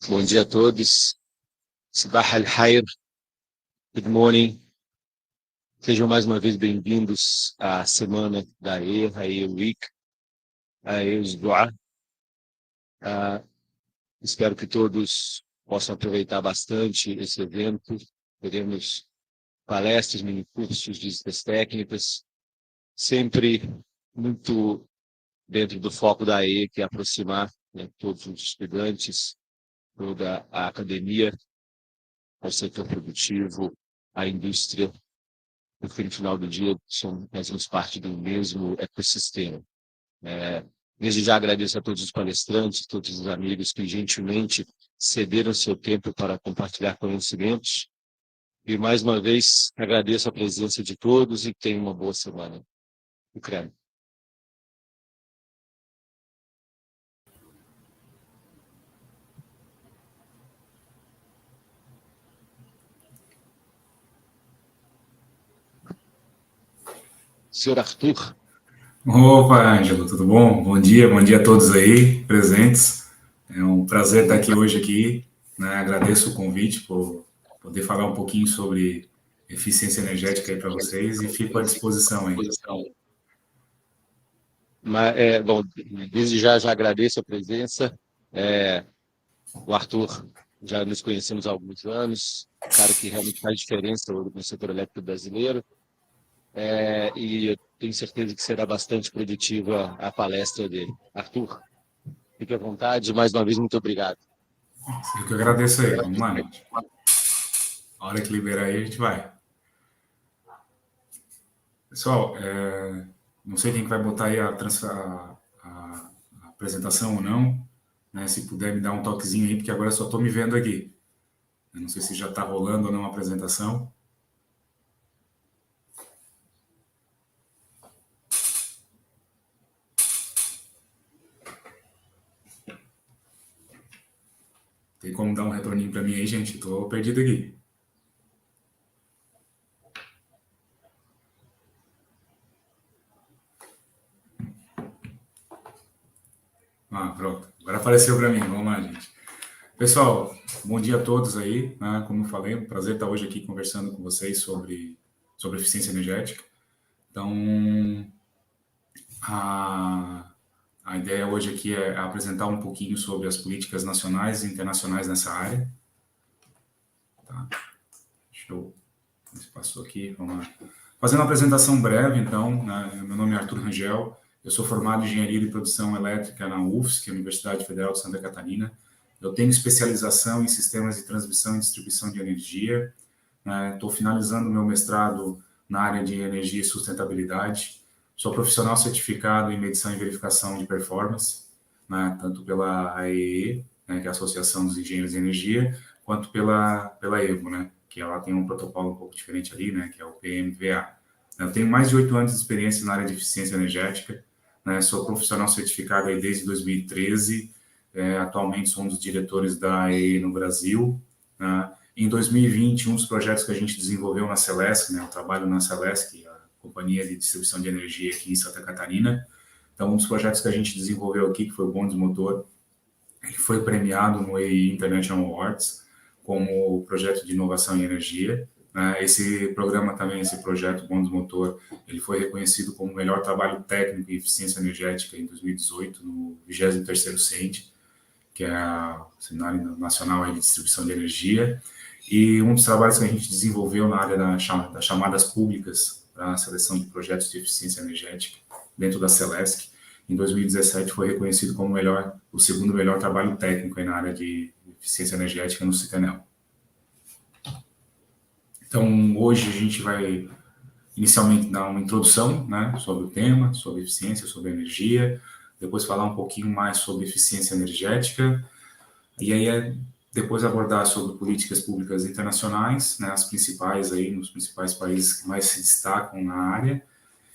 Bom dia a todos. Sabah al-Khair. Good morning. Sejam mais uma vez bem-vindos à semana da AE Week, a Usbu'a. Espero que todos possam aproveitar bastante esse evento. Teremos palestras, minicursos, visitas técnicas, sempre muito dentro do foco da AE, que é aproximar, né, todos os estudantes, toda a academia, ao setor produtivo, à indústria, porque no final do dia fazemos parte do mesmo ecossistema. Desde já agradeço a todos os palestrantes, todos os amigos que gentilmente cederam seu tempo para compartilhar conhecimentos. E, mais uma vez, agradeço a presença de todos e tenham uma boa semana. Ucrânia. Senhor Arthur. Opa, Ângelo, tudo bom? Bom dia a todos aí presentes. É um prazer estar aqui, né? Agradeço o convite por poder falar um pouquinho sobre eficiência energética aí para vocês e fico à disposição aí. Bom, desde já agradeço a presença. O Arthur, já nos conhecemos há alguns anos, um cara que realmente faz diferença no setor elétrico brasileiro. E eu tenho certeza que será bastante produtiva a palestra dele. Arthur, fique à vontade. Mais uma vez, muito obrigado. Eu que agradeço aí. Vamos lá, gente. A hora que liberar aí, a gente vai. Pessoal, não sei quem vai botar aí a apresentação ou não, né? Se puder me dar um toquezinho aí, porque agora eu só estou me vendo aqui. Eu não sei se já está rolando ou não a apresentação. Tem como dar um retorninho para mim aí, gente? Estou perdido aqui. Pronto. Agora apareceu para mim. Vamos lá, gente. Pessoal, bom dia a todos aí. Né? Como eu falei, é um prazer estar hoje aqui conversando com vocês sobre eficiência energética. Então, a ideia hoje aqui é apresentar um pouquinho sobre as políticas nacionais e internacionais nessa área. Tá? Deixa eu ver se passou aqui. Vamos lá. Fazendo uma apresentação breve, então, né? Meu nome é Arthur Rangel, eu sou formado em Engenharia de Produção Elétrica na UFSC, Universidade Federal de Santa Catarina. Eu tenho especialização em Sistemas de Transmissão e Distribuição de Energia. Estou finalizando meu mestrado na área de Energia e Sustentabilidade. Sou profissional certificado em Medição e Verificação de Performance, né? Tanto pela AEE, né? Que é a Associação dos Engenheiros de Energia, quanto pela EVO, né? Que ela tem um protocolo um pouco diferente ali, né? Que é o PMVA. Eu tenho mais de 8 anos de experiência na área de eficiência energética, né? Sou profissional certificado aí desde 2013, atualmente sou um dos diretores da AEE no Brasil, né? Em 2020, um dos projetos que a gente desenvolveu na Celesc, né? Eu trabalho na Celesc, a companhia de distribuição de energia aqui em Santa Catarina. Então, um dos projetos que a gente desenvolveu aqui, que foi o Bônus Motor, ele foi premiado no AEE International Awards como projeto de inovação em energia. Esse programa também, esse projeto Bônus Motor, ele foi reconhecido como o melhor trabalho técnico em eficiência energética em 2018 no 23º CENT, que é o Seminário Nacional de Distribuição de Energia. E um dos trabalhos que a gente desenvolveu na área das chamadas públicas para a seleção de projetos de eficiência energética dentro da Celesc, em 2017 foi reconhecido como o segundo melhor trabalho técnico aí na área de eficiência energética no Citenel. Então, hoje a gente vai inicialmente dar uma introdução, né, sobre o tema, sobre eficiência, sobre energia, depois falar um pouquinho mais sobre eficiência energética, e aí depois abordar sobre políticas públicas internacionais, né, as principais aí, nos principais países que mais se destacam na área,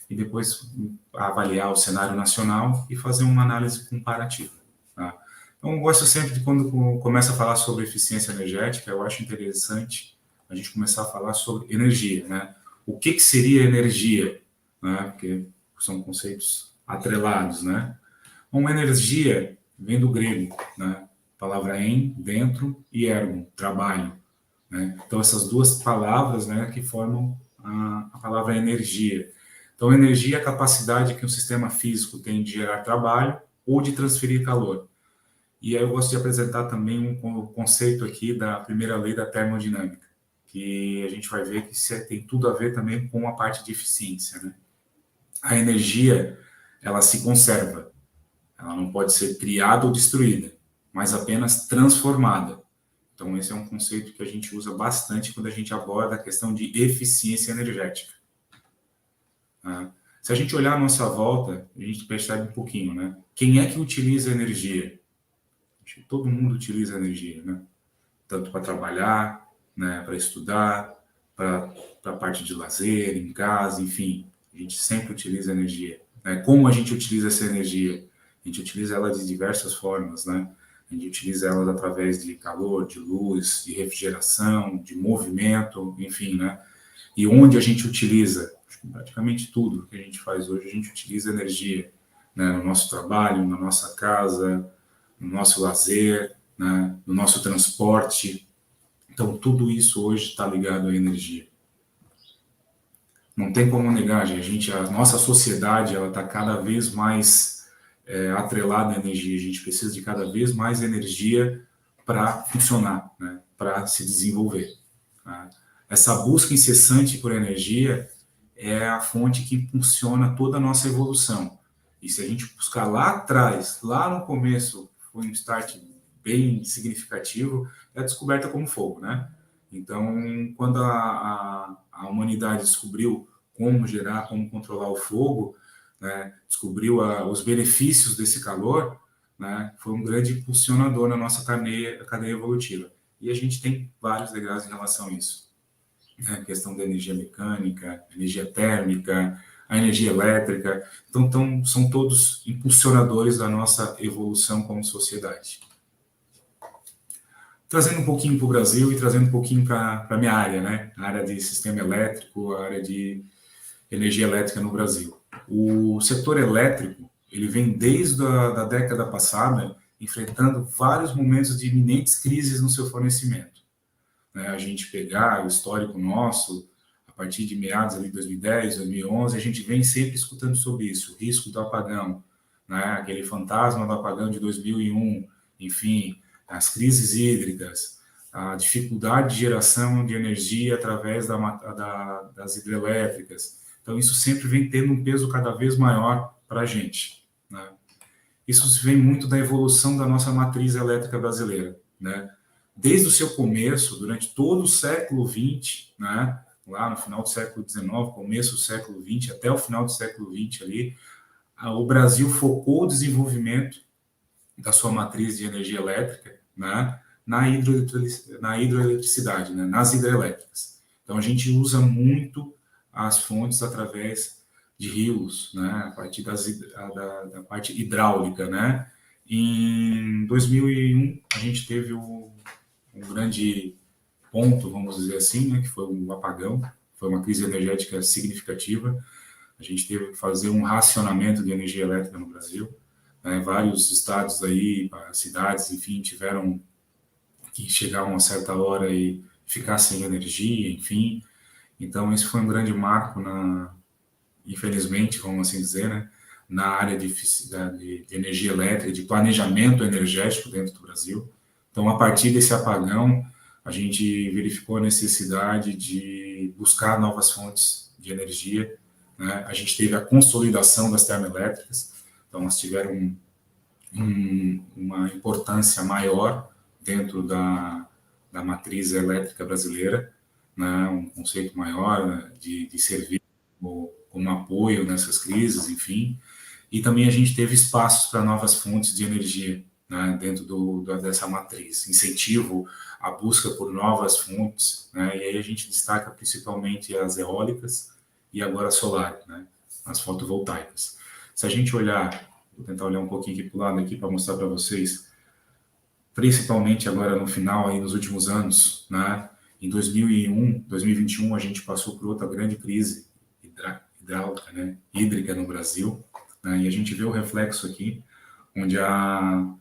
e depois avaliar o cenário nacional e fazer uma análise comparativa. Tá? Então, eu gosto sempre de quando começa a falar sobre eficiência energética, eu acho interessante a gente começar a falar sobre energia, né? O que seria energia? Né? Porque são conceitos atrelados, né? Uma energia vem do grego, né? palavra em, dentro, e ergo, trabalho. Né? Então, essas duas palavras, né, que formam a palavra energia. Então, energia é a capacidade que um sistema físico tem de gerar trabalho ou de transferir calor. E aí eu gosto de apresentar também um conceito aqui da primeira lei da termodinâmica, que a gente vai ver que tem tudo a ver também com a parte de eficiência. Né? A energia, ela se conserva. Ela não pode ser criada ou destruída, mas apenas transformada. Então, esse é um conceito que a gente usa bastante quando a gente aborda a questão de eficiência energética. Se a gente olhar à nossa volta, a gente percebe um pouquinho, né? Quem é que utiliza energia? Todo mundo utiliza energia, né? Tanto para trabalhar, né? Para estudar, para a parte de lazer, em casa, enfim. A gente sempre utiliza energia. Né? Como a gente utiliza essa energia? A gente utiliza ela de diversas formas, né? A gente utiliza ela através de calor, de luz, de refrigeração, de movimento, enfim, né? E onde a gente utiliza? Praticamente tudo que a gente faz hoje, a gente utiliza energia, né? No nosso trabalho, na nossa casa, no nosso lazer, né? No nosso transporte. Então, tudo isso hoje está ligado à energia. Não tem como negar, gente. A nossa sociedade ela está cada vez mais atrelada à energia. A gente precisa de cada vez mais energia para funcionar, né? Para se desenvolver. Tá? Essa busca incessante por energia é a fonte que impulsiona toda a nossa evolução. E se a gente buscar lá atrás, lá no começo, foi um start bem significativo, é a descoberta como fogo, né? Então, quando a humanidade descobriu como gerar, como controlar o fogo, né, descobriu os benefícios desse calor, né, foi um grande impulsionador na nossa cadeia evolutiva. E a gente tem vários legados em relação a isso. A questão da energia mecânica, energia térmica, a energia elétrica. Então, são todos impulsionadores da nossa evolução como sociedade. Trazendo um pouquinho para o Brasil e trazendo um pouquinho para a minha área, né? A área de sistema elétrico, a área de energia elétrica no Brasil. O setor elétrico, ele vem desde a década passada enfrentando vários momentos de iminentes crises no seu fornecimento. Né? A gente pegar o histórico nosso, a partir de meados ali de 2010, 2011, a gente vem sempre escutando sobre isso, o risco do apagão, né? Aquele fantasma do apagão de 2001, enfim, as crises hídricas, a dificuldade de geração de energia através das hidrelétricas. Então, isso sempre vem tendo um peso cada vez maior para a gente. Né? Isso vem muito da evolução da nossa matriz elétrica brasileira. Né? Desde o seu começo, durante todo o século XX, né? Lá no final do século XIX, começo do século XX, até o final do século XX ali, o Brasil focou o desenvolvimento da sua matriz de energia elétrica, né, na hidroeletricidade, né, nas hidrelétricas. Então, a gente usa muito as fontes através de rios, né, a partir da parte hidráulica. Né. Em 2001, a gente teve um grande ponto, vamos dizer assim, né, que foi um apagão, foi uma crise energética significativa. A gente teve que fazer um racionamento de energia elétrica no Brasil. Vários estados aí, cidades, enfim, tiveram que chegar a uma certa hora e ficar sem energia, enfim. Então, esse foi um grande marco, infelizmente, vamos assim dizer, né, na área de energia elétrica, de planejamento energético dentro do Brasil. Então, a partir desse apagão, a gente verificou a necessidade de buscar novas fontes de energia. Né? A gente teve a consolidação das termoelétricas. Então, elas tiveram uma importância maior dentro da matriz elétrica brasileira, né? Um conceito maior, né? de servir como apoio nessas crises, enfim. E também a gente teve espaços para novas fontes de energia, né? Dentro dessa matriz, incentivo à busca por novas fontes, né? E aí a gente destaca principalmente as eólicas e agora a solar, né? As fotovoltaicas. Se a gente olhar, vou tentar olhar um pouquinho aqui para o lado aqui para mostrar para vocês, principalmente agora no final, aí nos últimos anos, né? Em 2001, 2021, a gente passou por outra grande crise hidráulica, né? Hídrica no Brasil, né? E a gente vê o reflexo aqui, onde a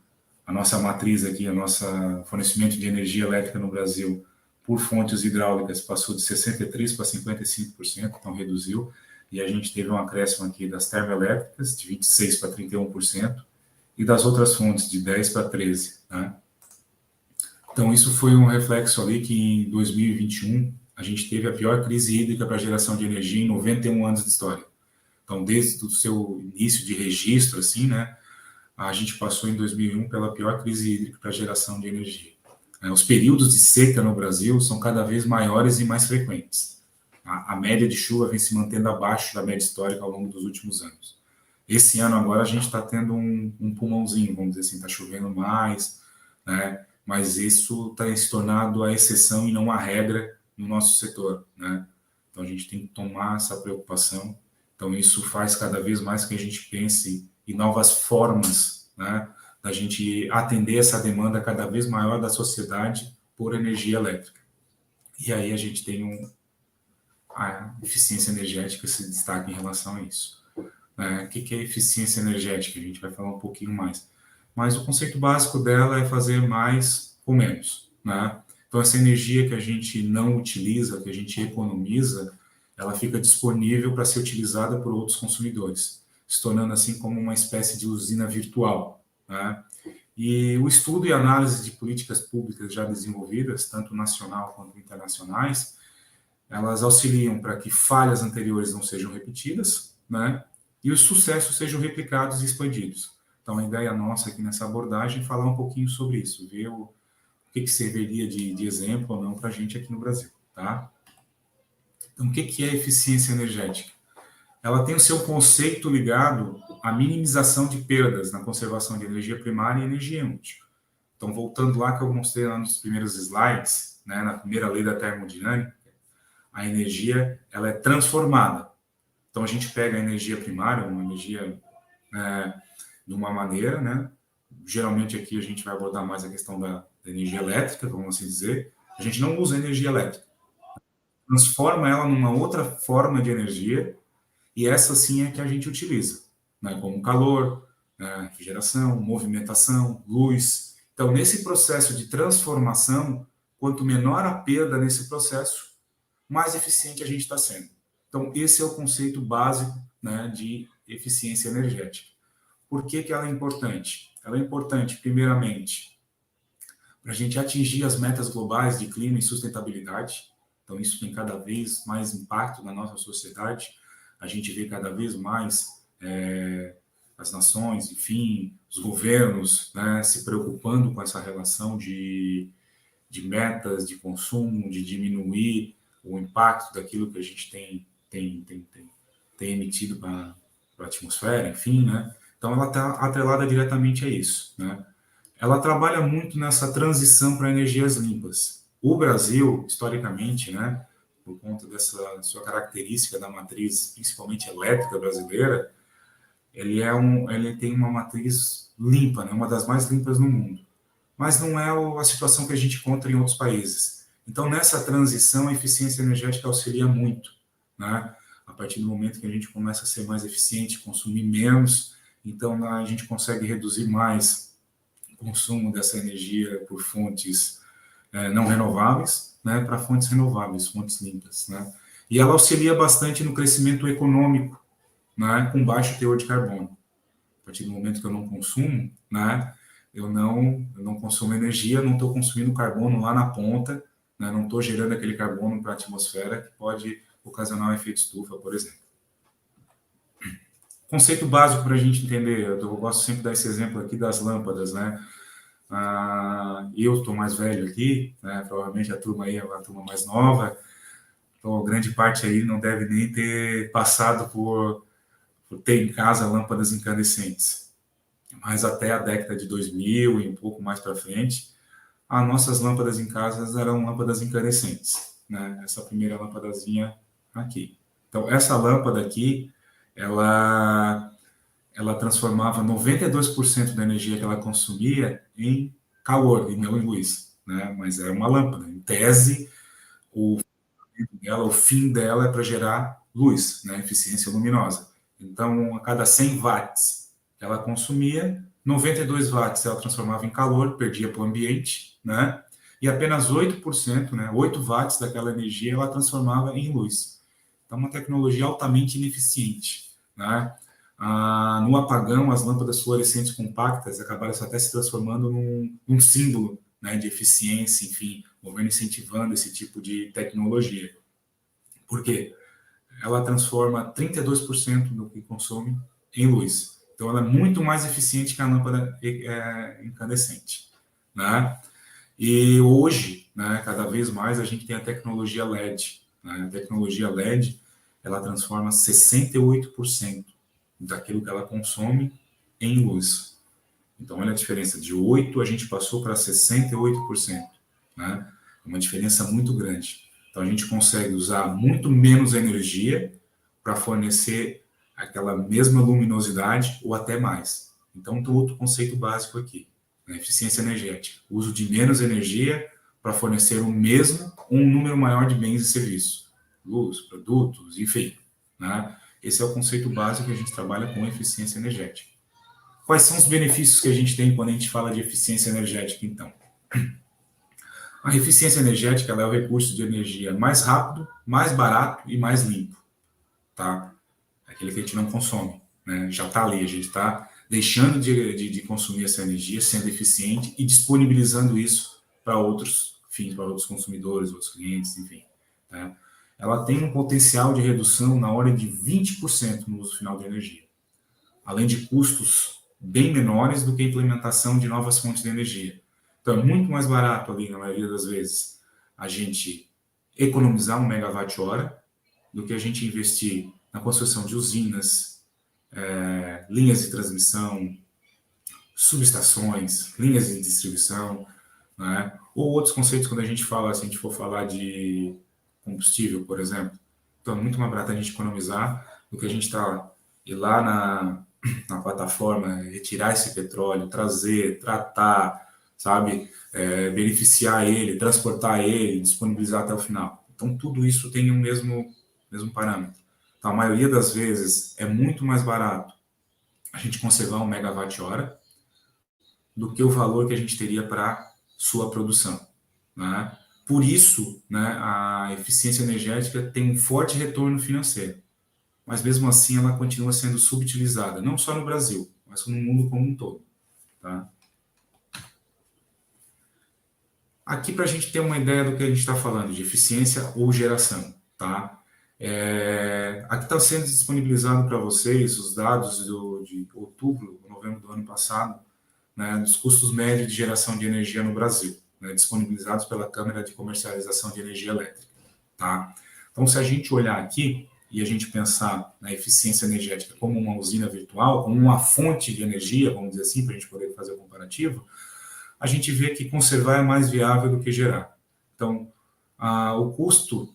a nossa matriz aqui, a nossa fornecimento de energia elétrica no Brasil por fontes hidráulicas passou de 63% para 55%, então reduziu, e a gente teve um acréscimo aqui das termoelétricas de 26% para 31%, e das outras fontes de 10% para 13%. Né? Então, isso foi um reflexo ali que em 2021 a gente teve a pior crise hídrica para geração de energia em 91 anos de história. Então, desde o seu início de registro, assim, né, a gente passou em 2001 pela pior crise hídrica para geração de energia. Os períodos de seca no Brasil são cada vez maiores e mais frequentes. A média de chuva vem se mantendo abaixo da média histórica ao longo dos últimos anos. Esse ano agora a gente está tendo um pulmãozinho, vamos dizer assim, está chovendo mais, né? Mas isso está se tornando a exceção e não a regra no nosso setor, né? Então a gente tem que tomar essa preocupação. Então isso faz cada vez mais que a gente pense em novas formas, né, da gente atender essa demanda cada vez maior da sociedade por energia elétrica. E aí a gente tem a eficiência energética se destaca em relação a isso. O que é eficiência energética? A gente vai falar um pouquinho mais. Mas o conceito básico dela é fazer mais com menos, né? Então, essa energia que a gente não utiliza, que a gente economiza, ela fica disponível para ser utilizada por outros consumidores, se tornando assim como uma espécie de usina virtual, né? E o estudo e análise de políticas públicas já desenvolvidas, tanto nacional quanto internacionais, elas auxiliam para que falhas anteriores não sejam repetidas, né? E os sucessos sejam replicados e expandidos. Então, a ideia nossa aqui nessa abordagem é falar um pouquinho sobre isso, ver o que serviria de exemplo ou não para a gente aqui no Brasil, tá? Então, o que é eficiência energética? Ela tem o seu conceito ligado à minimização de perdas na conservação de energia primária e energia útil. Então, voltando lá que eu mostrei lá nos primeiros slides, né, na primeira lei da termodinâmica, a energia ela é transformada. Então, a gente pega a energia primária, uma energia de uma maneira, né? Geralmente aqui a gente vai abordar mais a questão da energia elétrica, vamos assim dizer. A gente não usa energia elétrica. Transforma ela numa outra forma de energia e essa sim é que a gente utiliza, né? Como calor, refrigeração, movimentação, luz. Então, nesse processo de transformação, quanto menor a perda nesse processo, mais eficiente a gente está sendo. Então, esse é o conceito básico, né, de eficiência energética. Por que ela é importante? Ela é importante, primeiramente, para a gente atingir as metas globais de clima e sustentabilidade. Então, isso tem cada vez mais impacto na nossa sociedade. A gente vê cada vez mais as nações, enfim, os governos, né, se preocupando com essa relação de metas de consumo, de diminuir o impacto daquilo que a gente tem emitido para a atmosfera, enfim, né? Então, ela está atrelada diretamente a isso, né? Ela trabalha muito nessa transição para energias limpas. O Brasil, historicamente, né, por conta dessa sua característica da matriz, principalmente elétrica brasileira, ele tem uma matriz limpa, né, uma das mais limpas no mundo. Mas não é a situação que a gente encontra em outros países. Então, nessa transição, a eficiência energética auxilia muito, né? A partir do momento que a gente começa a ser mais eficiente, consumir menos, então a gente consegue reduzir mais o consumo dessa energia por fontes não renováveis, né, para fontes renováveis, fontes limpas, né? E ela auxilia bastante no crescimento econômico, né, com baixo teor de carbono. A partir do momento que eu não consumo, né, eu não consumo energia, não estou consumindo carbono lá na ponta, né, não estou gerando aquele carbono para a atmosfera que pode ocasionar um efeito estufa, por exemplo. Conceito básico para a gente entender, eu gosto sempre de dar esse exemplo aqui das lâmpadas, né? Eu estou mais velho aqui, né, provavelmente a turma aí é uma turma mais nova, então grande parte aí não deve nem ter passado por ter em casa lâmpadas incandescentes. Mas até a década de 2000 e um pouco mais para frente, as nossas lâmpadas em casa eram lâmpadas incandescentes, né? Essa primeira lâmpadazinha aqui. Então, essa lâmpada aqui, ela transformava 92% da energia que ela consumia em calor, e não em luz, né? Mas era uma lâmpada. Em tese, o fim dela é para gerar luz, né? Eficiência luminosa. Então, a cada 100 watts que ela consumia, 92 watts ela transformava em calor, perdia para o ambiente, né? E apenas 8%, né, 8 watts daquela energia ela transformava em luz. Então, uma tecnologia altamente ineficiente, né? No apagão, as lâmpadas fluorescentes compactas acabaram até se transformando num símbolo, né, de eficiência, enfim, o governo incentivando esse tipo de tecnologia. Por quê? Ela transforma 32% do que consome em luz. Então, ela é muito mais eficiente que a lâmpada incandescente, né? E hoje, né, cada vez mais, a gente tem a tecnologia LED. Né? A tecnologia LED, ela transforma 68% daquilo que ela consome em luz. Então, olha a diferença. De 8% a gente passou para 68%. Né? Uma diferença muito grande. Então, a gente consegue usar muito menos energia para fornecer aquela mesma luminosidade ou até mais. Então, tem outro conceito básico aqui, né? Eficiência energética. Uso de menos energia para fornecer o mesmo ou um número maior de bens e serviços. Luz, produtos, enfim. Né? Esse é o conceito básico que a gente trabalha com eficiência energética. Quais são os benefícios que a gente tem quando a gente fala de eficiência energética, então? A eficiência energética ela é o recurso de energia mais rápido, mais barato e mais limpo. Tá? Aquele que a gente não consome. Né? Já está ali, a gente está deixando de consumir essa energia, sendo eficiente e disponibilizando isso para outros fins, para outros consumidores, outros clientes, enfim. Né? Ela tem um potencial de redução na ordem de 20% no uso final de energia, além de custos bem menores do que a implementação de novas fontes de energia. Então, é muito mais barato ali, na maioria das vezes, a gente economizar 1 megawatt-hora do que a gente investir na construção de usinas, linhas de transmissão, subestações, linhas de distribuição, né? Ou outros conceitos quando a gente fala, se a gente for falar de combustível, por exemplo. Então, é muito mais barato a gente economizar do que a gente ir lá na plataforma, retirar esse petróleo, trazer, tratar, sabe? Beneficiar ele, transportar ele, disponibilizar até o final. Então, tudo isso tem o mesmo parâmetro. Então, a maioria das vezes é muito mais barato a gente conservar 1 megawatt-hora do que o valor que a gente teria para sua produção. Né? Por isso, né, a eficiência energética tem um forte retorno financeiro. Mas, mesmo assim, ela continua sendo subutilizada, não só no Brasil, mas no mundo como um todo. Tá? Aqui, para a gente ter uma ideia do que a gente está falando, de eficiência ou geração. Tá? Aqui está sendo disponibilizado para vocês os dados de outubro, novembro do ano passado, né, dos custos médios de geração de energia no Brasil, né, disponibilizados pela Câmara de Comercialização de Energia Elétrica. Tá? Então, se a gente olhar aqui e a gente pensar na eficiência energética como uma usina virtual, como uma fonte de energia, vamos dizer assim, para a gente poder fazer o comparativo, a gente vê que conservar é mais viável do que gerar. Então, o custo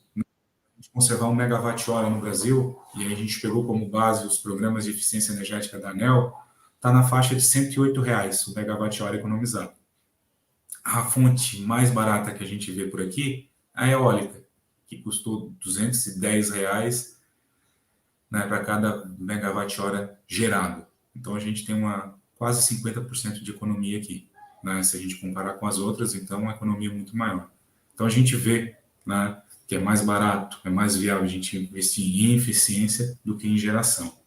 de conservar 1 megawatt-hora no Brasil, e aí a gente pegou como base os programas de eficiência energética da ANEEL, está na faixa de R$ 108 o megawatt-hora economizado. A fonte mais barata que a gente vê por aqui é a eólica, que custou R$ 210, né, para cada megawatt-hora gerado. Então, a gente tem quase 50% de economia aqui. Né? Se a gente comparar com as outras, então, uma economia muito maior. Então, a gente vê, né, que é mais barato, é mais viável a gente investir em eficiência do que em geração.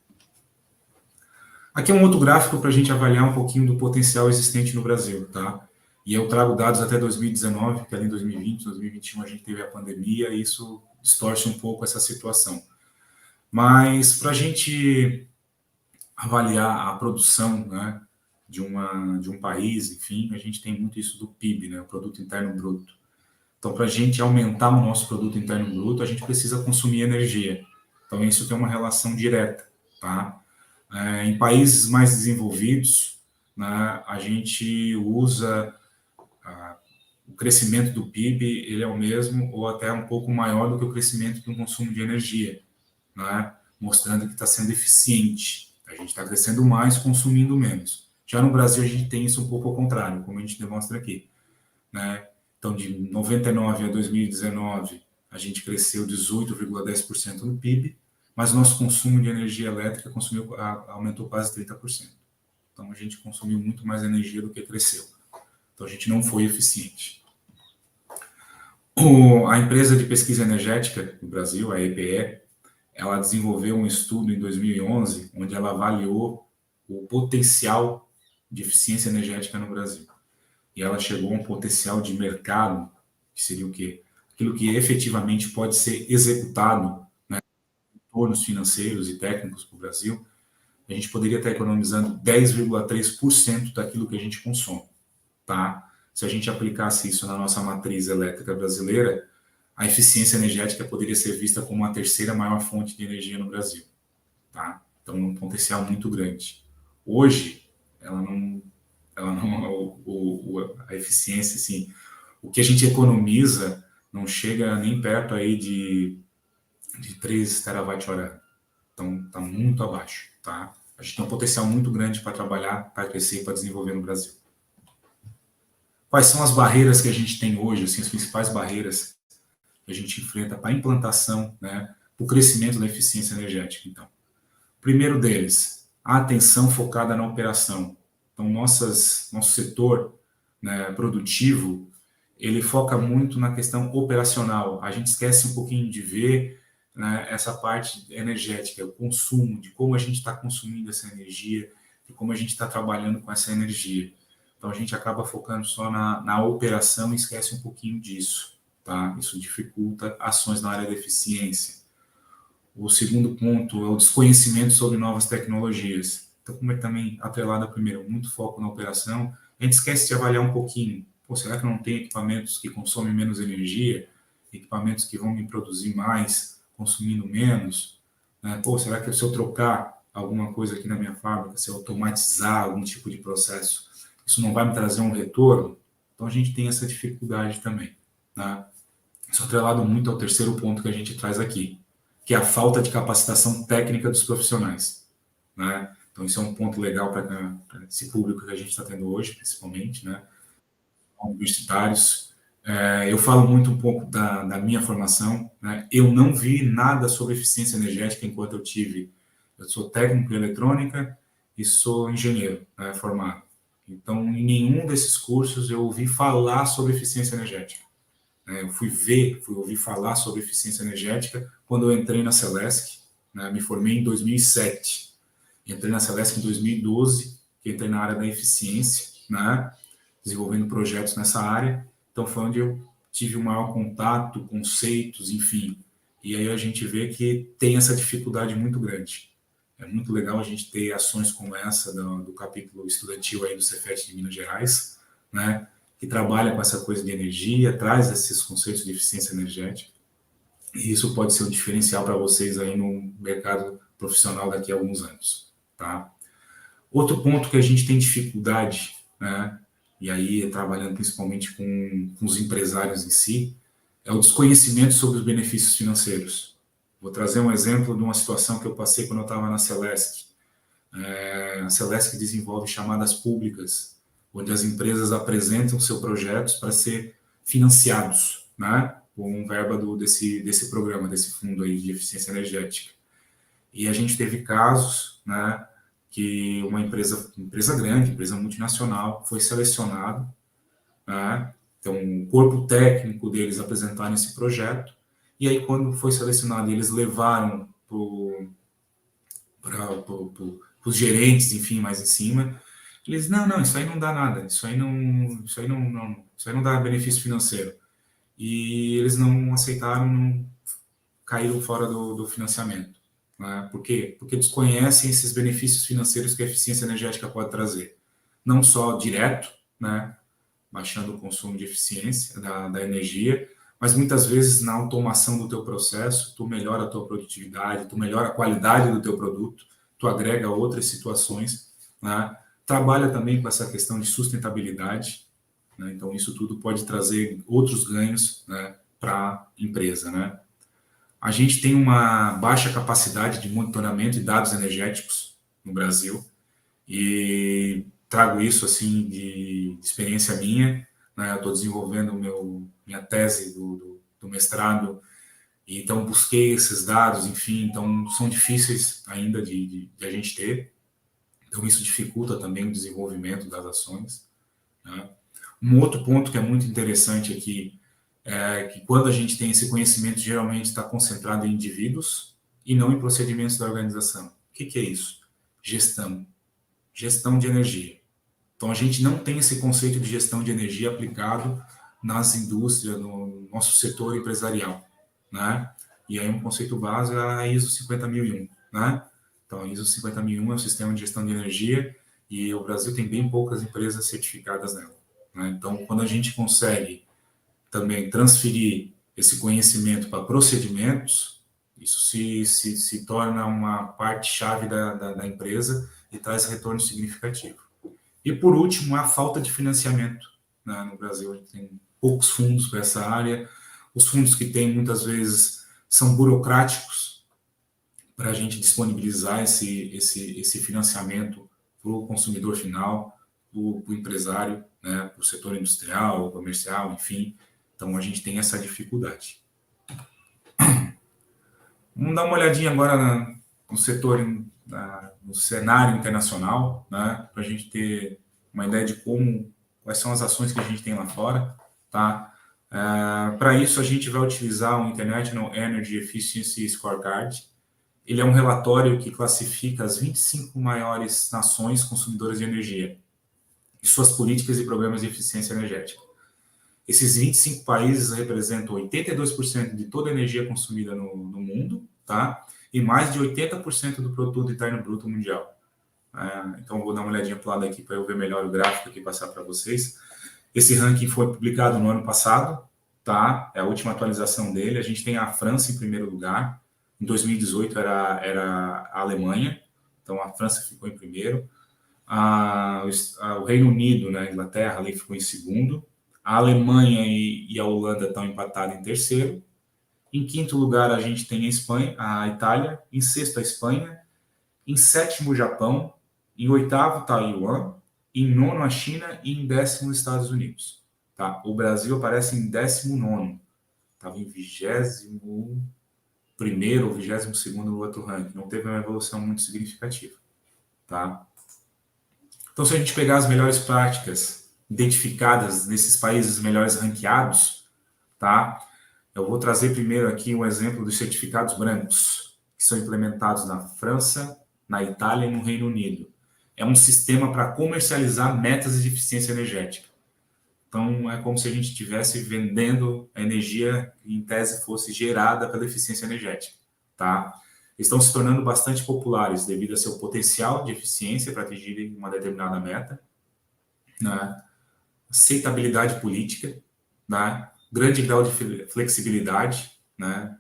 Aqui é um outro gráfico para a gente avaliar um pouquinho do potencial existente no Brasil, tá? E eu trago dados até 2019, porque ali em 2020, 2021 a gente teve a pandemia e isso distorce um pouco essa situação. Mas para a gente avaliar a produção, né, de um país, enfim, a gente tem muito isso do PIB, né, o Produto Interno Bruto. Então, para a gente aumentar o nosso Produto Interno Bruto, a gente precisa consumir energia. Então, isso tem uma relação direta, tá? Em países mais desenvolvidos, né, a gente usa o crescimento do PIB, ele é o mesmo ou até um pouco maior do que o crescimento do consumo de energia, né, mostrando que está sendo eficiente. A gente está crescendo mais, consumindo menos. Já no Brasil, a gente tem isso um pouco ao contrário, como a gente demonstra aqui. Né? Então, de 99 a 2019, a gente cresceu 18,10% no PIB, mas o nosso consumo de energia elétrica aumentou quase 30%. Então, a gente consumiu muito mais energia do que cresceu. Então, a gente não foi eficiente. A empresa de pesquisa energética do Brasil, a EPE, ela desenvolveu um estudo em 2011, onde ela avaliou o potencial de eficiência energética no Brasil. E ela chegou a um potencial de mercado, que seria o quê? Aquilo que efetivamente pode ser executado, né, em retornos financeiros e técnicos para o Brasil, a gente poderia estar economizando 10,3% daquilo que a gente consome, tá? Se a gente aplicasse isso na nossa matriz elétrica brasileira, a eficiência energética poderia ser vista como a terceira maior fonte de energia no Brasil, tá? Então, um potencial muito grande. Hoje, ela não a eficiência, assim, o que a gente economiza não chega nem perto aí de 3 terawatt-hora. Então, está muito abaixo, tá? A gente tem um potencial muito grande para trabalhar, para crescer e para desenvolver no Brasil. Quais são as barreiras que a gente tem hoje, assim, as principais barreiras que a gente enfrenta para a implantação, né, para o crescimento da eficiência energética, então? Primeiro deles, a atenção focada na operação. Então, nosso setor, né, produtivo, ele foca muito na questão operacional. A gente esquece um pouquinho de ver, né, essa parte energética, o consumo, de como a gente está consumindo essa energia, de como a gente está trabalhando com essa energia. Então, a gente acaba focando só na operação e esquece um pouquinho disso, tá? Isso dificulta ações na área da eficiência. O segundo ponto é o desconhecimento sobre novas tecnologias. Então, como é também atrelado primeiro, muito foco na operação, a gente esquece de avaliar um pouquinho. Pô, será que não tem equipamentos que consomem menos energia? Equipamentos que vão me produzir mais, consumindo menos? Pô, será que se eu trocar alguma coisa aqui na minha fábrica, se eu automatizar algum tipo de processo, isso não vai me trazer um retorno? Então, a gente tem essa dificuldade também, né? Isso é atrelado muito ao terceiro ponto que a gente traz aqui, que é a falta de capacitação técnica dos profissionais, né? Então, isso é um ponto legal para esse público que a gente está tendo hoje, principalmente, né? Universitários. Eu falo muito um pouco da minha formação, né? Eu não vi nada sobre eficiência energética enquanto eu sou técnico em eletrônica e sou engenheiro, né, formado. Então, em nenhum desses cursos eu ouvi falar sobre eficiência energética. Eu fui ouvir falar sobre eficiência energética quando eu entrei na Celesc, né? Me formei em 2007. Entrei na Celesc em 2012, que entrei na área da eficiência, né? Desenvolvendo projetos nessa área. Então, foi onde eu tive o maior contato, conceitos, enfim. E aí a gente vê que tem essa dificuldade muito grande. É muito legal a gente ter ações como essa do capítulo estudantil aí do Cefet de Minas Gerais, né? Que trabalha com essa coisa de energia, traz esses conceitos de eficiência energética. E isso pode ser um diferencial para vocês aí no mercado profissional daqui a alguns anos, tá? Outro ponto que a gente tem dificuldade, né? E aí trabalhando principalmente com os empresários em si, é o desconhecimento sobre os benefícios financeiros. Vou trazer um exemplo de uma situação que eu passei quando eu estava na Celesc. A Celesc desenvolve chamadas públicas, onde as empresas apresentam seus projetos para ser financiados, né, com verba desse programa, desse fundo aí de eficiência energética. E a gente teve casos, né, que uma empresa grande, empresa multinacional, foi selecionada, né, então o corpo técnico deles apresentaram esse projeto, e aí quando foi selecionado, eles levaram para os gerentes, enfim, mais em cima, eles, não, isso aí não dá nada, isso aí não dá benefício financeiro. E eles não aceitaram, não caíram fora do financiamento. Né? Por quê? Porque desconhecem esses benefícios financeiros que a eficiência energética pode trazer. Não só direto, né, baixando o consumo de eficiência da energia, mas muitas vezes na automação do teu processo, tu melhora a tua produtividade, tu melhora a qualidade do teu produto, tu agrega outras situações, né? Trabalha também com essa questão de sustentabilidade, né? Então isso tudo pode trazer outros ganhos, né, para a empresa, né? A gente tem uma baixa capacidade de monitoramento de dados energéticos no Brasil e trago isso assim de experiência minha, né? Eu estou desenvolvendo minha tese do mestrado e então busquei esses dados, enfim, então são difíceis ainda de a gente ter. Então, isso dificulta também o desenvolvimento das ações, né? Um outro ponto que é muito interessante aqui é que quando a gente tem esse conhecimento, geralmente está concentrado em indivíduos e não em procedimentos da organização. O que é isso? Gestão de energia. Então, a gente não tem esse conceito de gestão de energia aplicado nas indústrias, no nosso setor empresarial, né? E aí um conceito básico é a ISO 50001, né? Então, a ISO 50001 é um sistema de gestão de energia e o Brasil tem bem poucas empresas certificadas nela, né? Então, quando a gente consegue também transferir esse conhecimento para procedimentos, isso se torna uma parte-chave da empresa e traz retorno significativo. E, por último, a falta de financiamento, né? No Brasil, a gente tem poucos fundos para essa área. Os fundos que tem, muitas vezes, são burocráticos para a gente disponibilizar esse financiamento para o consumidor final, para o empresário, né? Para o setor industrial, comercial, enfim. Então, a gente tem essa dificuldade. Vamos dar uma olhadinha agora no setor, no cenário internacional, né? Para a gente ter uma ideia de quais são as ações que a gente tem lá fora, tá? Para isso, a gente vai utilizar o International Energy Efficiency Scorecard. Ele é um relatório que classifica as 25 maiores nações consumidoras de energia e suas políticas e programas de eficiência energética. Esses 25 países representam 82% de toda a energia consumida no mundo, tá? E mais de 80% do produto interno bruto mundial. Então, vou dar uma olhadinha para o lado aqui para eu ver melhor o gráfico aqui e passar para vocês. Esse ranking foi publicado no ano passado, tá? É a última atualização dele. A gente tem a França em primeiro lugar. Em 2018 era a Alemanha, então a França ficou em primeiro. O Reino Unido, né, a Inglaterra, ali ficou em segundo. A Alemanha e a Holanda estão empatados em terceiro. Em quinto lugar, a gente tem a Itália. Em sexto, a Espanha. Em sétimo, o Japão. Em oitavo, Taiwan. Em nono, a China. E em décimo, os Estados Unidos. Tá? O Brasil aparece em 19º. Estava em 21º ou 22º no outro ranking. Não teve uma evolução muito significativa. Tá? Então, se a gente pegar as melhores práticas identificadas nesses países melhores ranqueados, tá? Eu vou trazer primeiro aqui um exemplo dos certificados brancos, que são implementados na França, na Itália e no Reino Unido. É um sistema para comercializar metas de eficiência energética. Então, é como se a gente estivesse vendendo a energia que, em tese, fosse gerada pela eficiência energética, tá? Estão se tornando bastante populares devido a seu potencial de eficiência para atingir uma determinada meta, né? Aceitabilidade política, né? Grande grau de flexibilidade, né?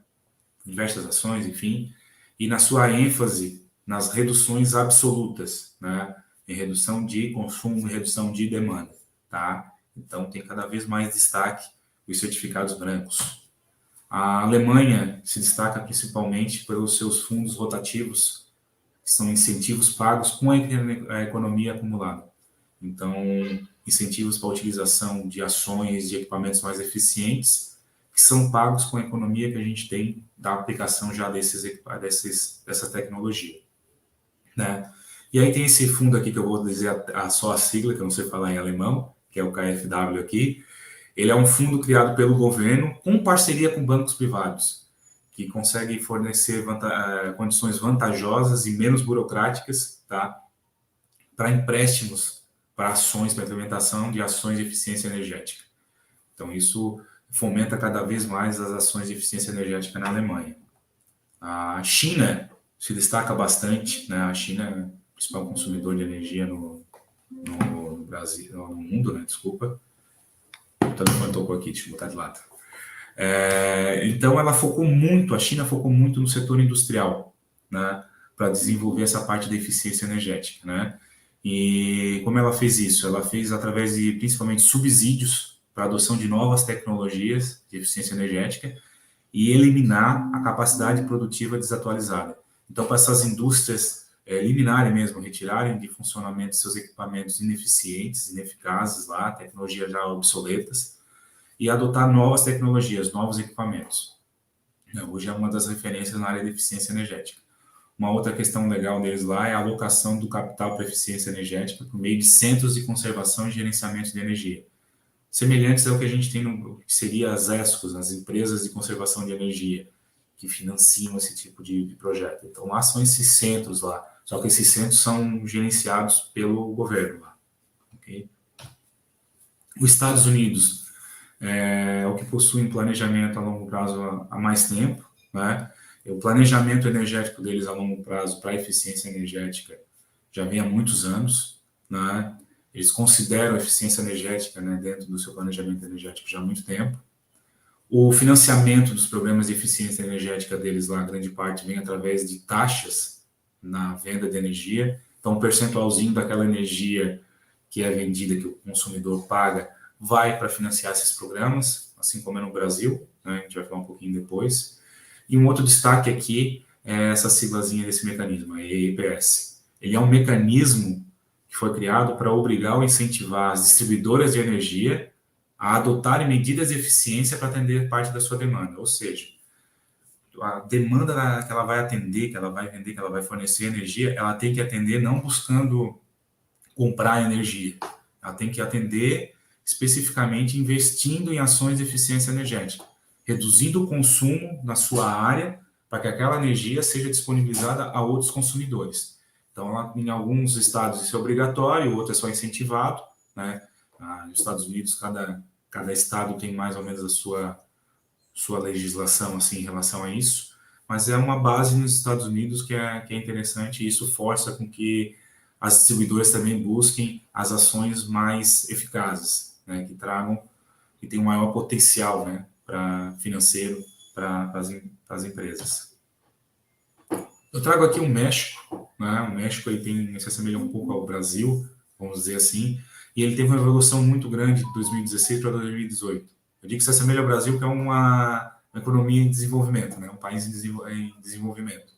Diversas ações, enfim, e na sua ênfase nas reduções absolutas, né? Em redução de consumo e redução de demanda, tá? Então, tem cada vez mais destaque os certificados brancos. A Alemanha se destaca principalmente pelos seus fundos rotativos, que são incentivos pagos com a economia acumulada. Então, incentivos para a utilização de ações de equipamentos mais eficientes, que são pagos com a economia que a gente tem da aplicação já dessa tecnologia, né? E aí tem esse fundo aqui que eu vou dizer só a sigla, que eu não sei falar em alemão, que é o KfW aqui. Ele é um fundo criado pelo governo com parceria com bancos privados, que consegue fornecer condições vantajosas e menos burocráticas, tá? Para empréstimos para ações, para implementação de ações de eficiência energética. Então, isso fomenta cada vez mais as ações de eficiência energética na Alemanha. A China se destaca bastante, né? A China é o principal consumidor de energia no Brasil, no mundo, né? Desculpa. O telefone tocou aqui, deixa eu botar de lado. Então, a China focou muito no setor industrial, né? Para desenvolver essa parte da eficiência energética, né? E como ela fez isso? Ela fez através de, principalmente, subsídios para a adoção de novas tecnologias de eficiência energética e eliminar a capacidade produtiva desatualizada. Então, para essas indústrias eliminarem mesmo, retirarem de funcionamento seus equipamentos ineficientes, ineficazes lá, tecnologias já obsoletas, e adotar novas tecnologias, novos equipamentos. Hoje é uma das referências na área de eficiência energética. Uma outra questão legal deles lá é a alocação do capital para eficiência energética por meio de centros de conservação e gerenciamento de energia, semelhantes ao que a gente tem no que seria as ESCOs, as empresas de conservação de energia, que financiam esse tipo de projeto. Então, lá são esses centros lá, só que esses centros são gerenciados pelo governo lá. Okay? Os Estados Unidos é o que possui um planejamento a longo prazo há mais tempo, né? O planejamento energético deles a longo prazo para a eficiência energética já vem há muitos anos, né? Eles consideram a eficiência energética, né, dentro do seu planejamento energético já há muito tempo. O financiamento dos programas de eficiência energética deles lá, grande parte, vem através de taxas na venda de energia. Então, um percentualzinho daquela energia que é vendida, que o consumidor paga, vai para financiar esses programas, assim como é no Brasil, né? A gente vai falar um pouquinho depois. E um outro destaque aqui é essa siglazinha desse mecanismo, a EIPS. Ele é um mecanismo que foi criado para obrigar ou incentivar as distribuidoras de energia a adotarem medidas de eficiência para atender parte da sua demanda. Ou seja, a demanda que ela vai atender, que ela vai vender, que ela vai fornecer energia, ela tem que atender não buscando comprar energia. Ela tem que atender especificamente investindo em ações de eficiência energética, reduzindo o consumo na sua área para que aquela energia seja disponibilizada a outros consumidores. Então, em alguns estados isso é obrigatório, outro é só incentivado, né? Nos Estados Unidos, cada estado tem mais ou menos a sua legislação assim, em relação a isso, mas é uma base nos Estados Unidos que é interessante, e isso força com que as distribuidoras também busquem as ações mais eficazes, né, que tenham um maior potencial, né, financeiro para as empresas. Eu trago aqui o México, né? O México ele se assemelha um pouco ao Brasil, vamos dizer assim, e ele teve uma evolução muito grande de 2016 para 2018. Eu digo que se assemelha ao Brasil, que é uma economia em desenvolvimento, né? Um país em desenvolvimento.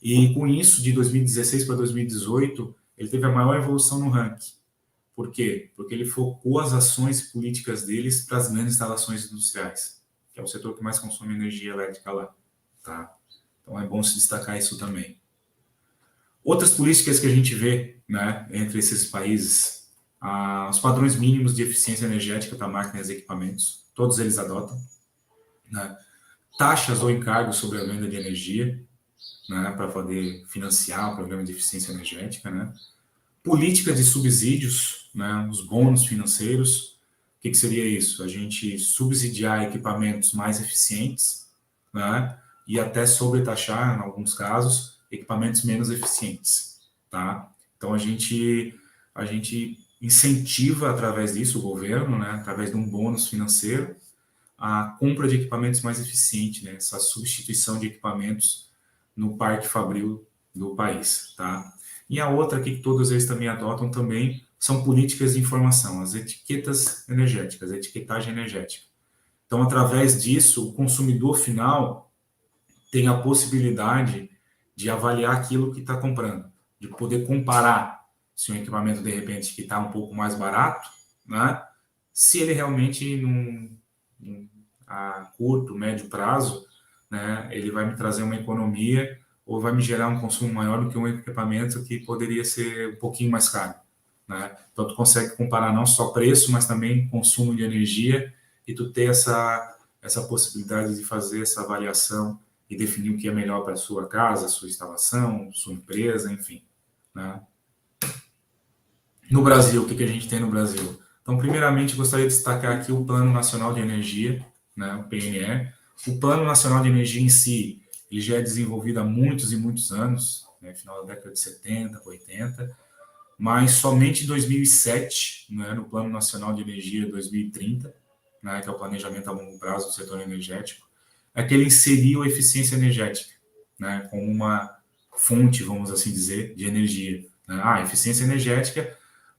E com isso, de 2016 para 2018, ele teve a maior evolução no ranking. Por quê? Porque ele focou as ações e políticas deles para as grandes instalações industriais, que é o setor que mais consome energia elétrica lá. Tá? Então é bom se destacar isso também. Outras políticas que a gente vê, né, entre esses países, os padrões mínimos de eficiência energética para máquinas e equipamentos, todos eles adotam. Né? Taxas ou encargos sobre a venda de energia, né, para poder financiar o programa de eficiência energética, né? Política de subsídios, né, os bônus financeiros. O que seria isso? A gente subsidiar equipamentos mais eficientes, né, e até sobretaxar, em alguns casos, equipamentos menos eficientes. Tá? Então, a gente incentiva, através disso, o governo, né, através de um bônus financeiro, a compra de equipamentos mais eficientes, né, essa substituição de equipamentos no parque fabril do país, tá? E a outra aqui que todos eles também adotam também são políticas de informação, as etiquetas energéticas, a etiquetagem energética. Então, através disso, o consumidor final tem a possibilidade de avaliar aquilo que está comprando, de poder comparar se um equipamento, de repente, que está um pouco mais barato, né? Se ele realmente, a curto, médio prazo, né, ele vai me trazer uma economia ou vai me gerar um consumo maior do que um equipamento que poderia ser um pouquinho mais caro. Né? Então, tu consegue comparar não só preço, mas também consumo de energia e tu ter essa possibilidade de fazer essa avaliação e definir o que é melhor para a sua casa, sua instalação, sua empresa, enfim. Né? No Brasil, o que a gente tem no Brasil? Então, primeiramente, gostaria de destacar aqui o Plano Nacional de Energia, né, o PNE. O Plano Nacional de Energia em si, ele já é desenvolvido há muitos e muitos anos, né, final da década de 70, 80, mas somente em 2007, né, no Plano Nacional de Energia 2030, né, que é o planejamento a longo prazo do setor energético, é que ele inseriu a eficiência energética, né, como uma fonte, vamos assim dizer, de energia. Né? A eficiência energética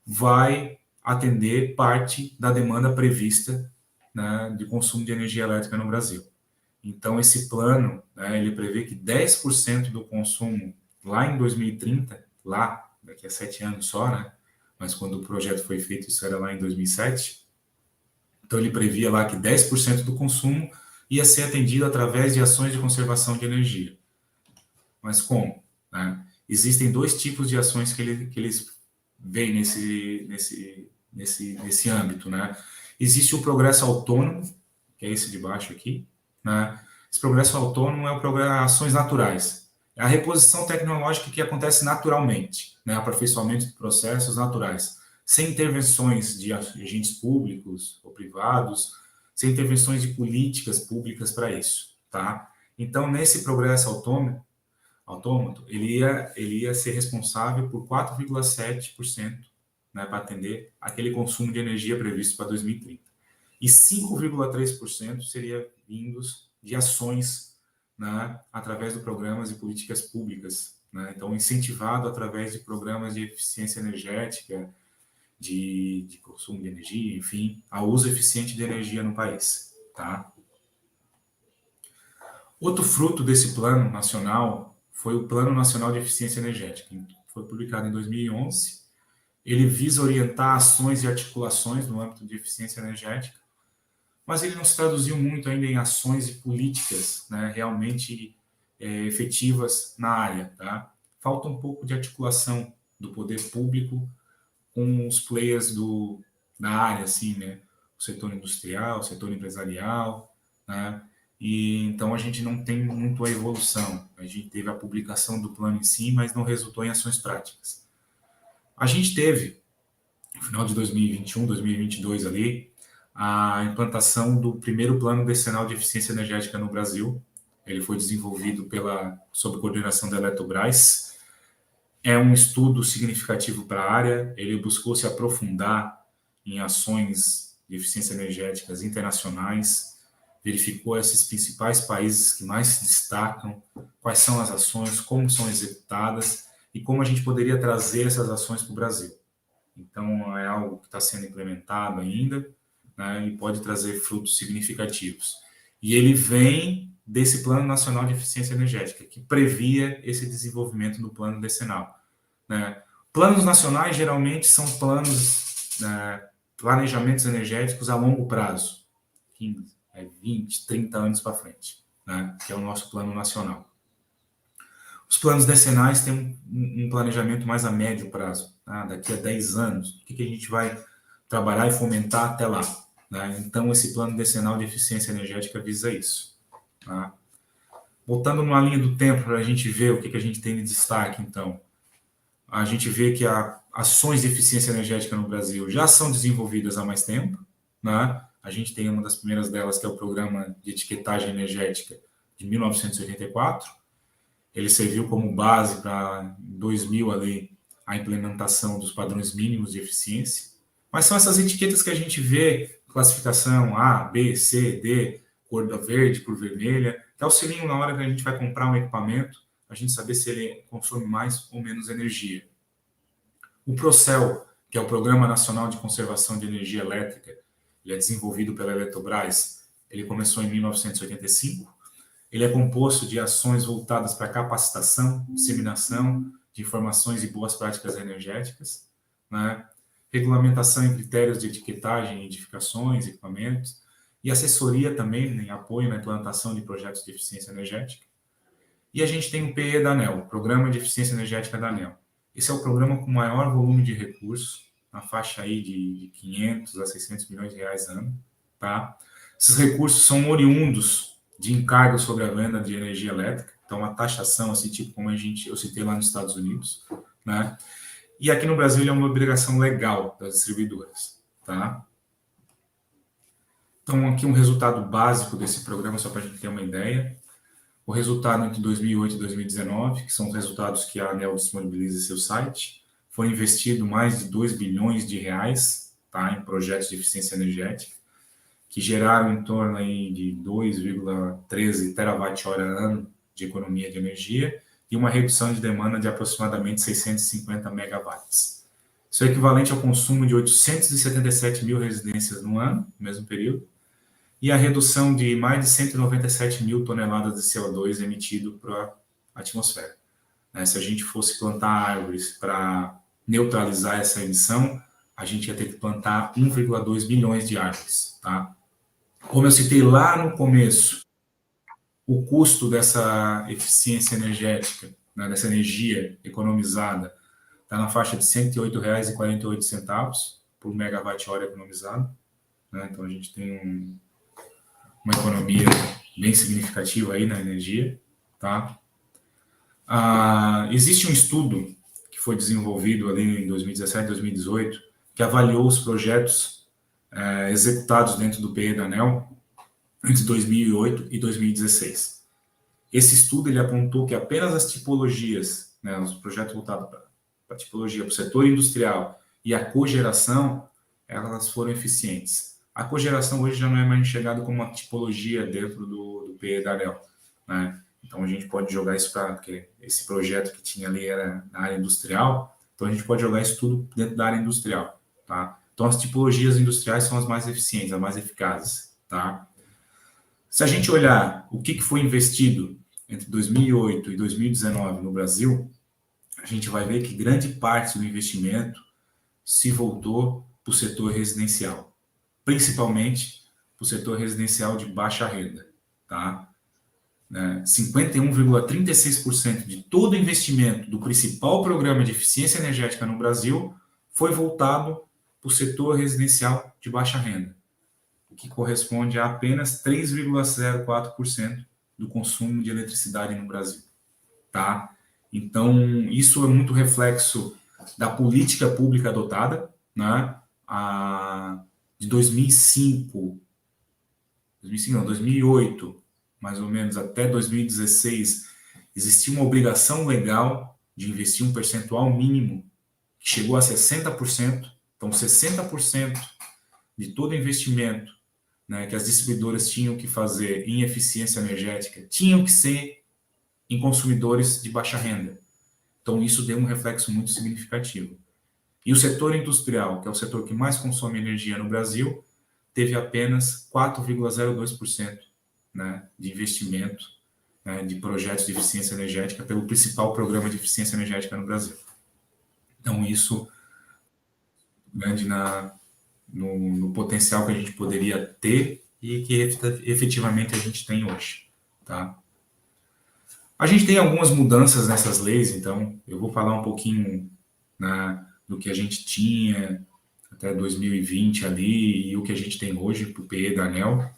vai atender parte da demanda prevista, né, de consumo de energia elétrica no Brasil. Então, esse plano, né, ele prevê que 10% do consumo lá em 2030, lá, daqui a 7 anos só, né, mas quando o projeto foi feito, isso era lá em 2007, então ele previa lá que 10% do consumo ia ser atendido através de ações de conservação de energia. Mas como? né? Existem dois tipos de ações que eles veem nesse âmbito, né? Existe o progresso autônomo, que é esse de baixo aqui, né? Esse progresso autônomo é o progresso ações naturais. É a reposição tecnológica que acontece naturalmente, né? Aperfeiçoamento de processos naturais, sem intervenções de agentes públicos ou privados, sem intervenções de políticas públicas para isso, tá? Então, nesse progresso autômato, ele ia ser responsável por 4,7%, né, para atender aquele consumo de energia previsto para 2030. E 5,3% seria vindos de ações, né, através de programas e políticas públicas, né? Então, incentivado através de programas de eficiência energética, de consumo de energia, enfim, ao uso eficiente de energia no país, tá? Outro fruto desse plano nacional foi o Plano Nacional de Eficiência Energética, que foi publicado em 2011. Ele visa orientar ações e articulações no âmbito de eficiência energética, mas ele não se traduziu muito ainda em ações e políticas, né, realmente efetivas na área, tá? Falta um pouco de articulação do poder público com os players da área, assim, né? O setor industrial, o setor empresarial, né? E então a gente não tem muito a evolução. A gente teve a publicação do plano em si, mas não resultou em ações práticas. A gente teve, no final de 2021, 2022 ali, a implantação do primeiro plano decenal de eficiência energética no Brasil. Ele foi desenvolvido sob coordenação da Eletrobras. É um estudo significativo para a área. Ele buscou se aprofundar em ações de eficiência energéticas internacionais, verificou esses principais países que mais se destacam, quais são as ações, como são executadas e como a gente poderia trazer essas ações para o Brasil. Então, é algo que está sendo implementado ainda, né, e pode trazer frutos significativos. E ele vem desse Plano Nacional de Eficiência Energética, que previa esse desenvolvimento no plano decenal, né? Planos nacionais geralmente são planos, planejamentos energéticos a longo prazo, 15, 20, 30 anos para frente, né, que é o nosso plano nacional. Os planos decenais têm um planejamento mais a médio prazo, tá? Daqui a 10 anos, o que a gente vai trabalhar e fomentar até lá, né? Então, esse plano decenal de eficiência energética visa isso, tá? Voltando numa linha do tempo para a gente ver o que a gente tem de destaque, então, a gente vê que ações de eficiência energética no Brasil já são desenvolvidas há mais tempo, né? A gente tem uma das primeiras delas, que é o Programa de Etiquetagem Energética de 1984. Ele serviu como base para, em 2000, a implementação dos padrões mínimos de eficiência. Mas são essas etiquetas que a gente vê, classificação A, B, C, D, cor verde, cor vermelha, que auxiliam na hora que a gente vai comprar um equipamento, a gente saber se ele consome mais ou menos energia. O PROCEL, que é o Programa Nacional de Conservação de Energia Elétrica, ele é desenvolvido pela Eletrobras, ele começou em 1985. Ele é composto de ações voltadas para capacitação, disseminação de informações e boas práticas energéticas, né? Regulamentação e critérios de etiquetagem, edificações, equipamentos, e assessoria também em apoio na implantação de projetos de eficiência energética. E a gente tem o PE da ANEEL, o Programa de Eficiência Energética da ANEEL. Esse é o programa com maior volume de recursos, na faixa aí de 500 a 600 milhões de reais ano, tá? Esses recursos são oriundos de encargos sobre a venda de energia elétrica, então a taxação, assim, tipo como eu citei lá nos Estados Unidos, né? E aqui no Brasil ele é uma obrigação legal das distribuidoras, tá? Então aqui um resultado básico desse programa, só para a gente ter uma ideia. O resultado entre 2008 e 2019, que são os resultados que a ANEEL disponibiliza em seu site, foi investido mais de 2 bilhões de reais, tá, em projetos de eficiência energética, que geraram em torno aí de 2,13 terawatt-hora ano de economia de energia e uma redução de demanda de aproximadamente 650 megawatts. Isso é equivalente ao consumo de 877 mil residências no ano, no mesmo período, e a redução de mais de 197 mil toneladas de CO2 emitido para a atmosfera. Se a gente fosse plantar árvores para neutralizar essa emissão, a gente ia ter que plantar 1,2 bilhões de árvores, tá? Como eu citei lá no começo, o custo dessa eficiência energética né, dessa energia economizada está na faixa de R$ 108,48 por megawatt-hora economizado. Né? Então, a gente tem uma economia bem significativa aí na energia. Tá? Existe um estudo que foi desenvolvido ali em 2017, 2018, que avaliou os projetos executados dentro do PE da ANEEL entre 2008 e 2016. Esse estudo ele apontou que apenas as tipologias, né, os projetos voltados para a tipologia, para o setor industrial e a cogeração, elas foram eficientes. A cogeração hoje já não é mais enxergada como uma tipologia dentro do PE da ANEEL, né? Então a gente pode jogar isso para, porque esse projeto que tinha ali era na área industrial, então a gente pode jogar isso tudo dentro da área industrial, tá? Então as tipologias industriais são as mais eficientes, as mais eficazes, tá? Se a gente olhar o que foi investido entre 2008 e 2019 no Brasil, a gente vai ver que grande parte do investimento se voltou para o setor residencial, principalmente para o setor residencial de baixa renda, tá? 51,36% de todo o investimento do principal programa de eficiência energética no Brasil foi voltado para o setor residencial de baixa renda, o que corresponde a apenas 3,04% do consumo de eletricidade no Brasil, tá? Então, isso é muito reflexo da política pública adotada, né? De 2008, mais ou menos, até 2016, existia uma obrigação legal de investir um percentual mínimo, que chegou a 60%. Então, 60% de todo investimento, né, que as distribuidoras tinham que fazer em eficiência energética tinham que ser em consumidores de baixa renda. Então, isso deu um reflexo muito significativo. E o setor industrial, que é o setor que mais consome energia no Brasil, teve apenas 4,02%, né, de investimento, né, de projetos de eficiência energética pelo principal programa de eficiência energética no Brasil. Então, isso grande no potencial que a gente poderia ter e que efetivamente a gente tem hoje. Tá? A gente tem algumas mudanças nessas leis, então eu vou falar um pouquinho, né, do que a gente tinha até 2020 ali e o que a gente tem hoje para o PE da ANEEL.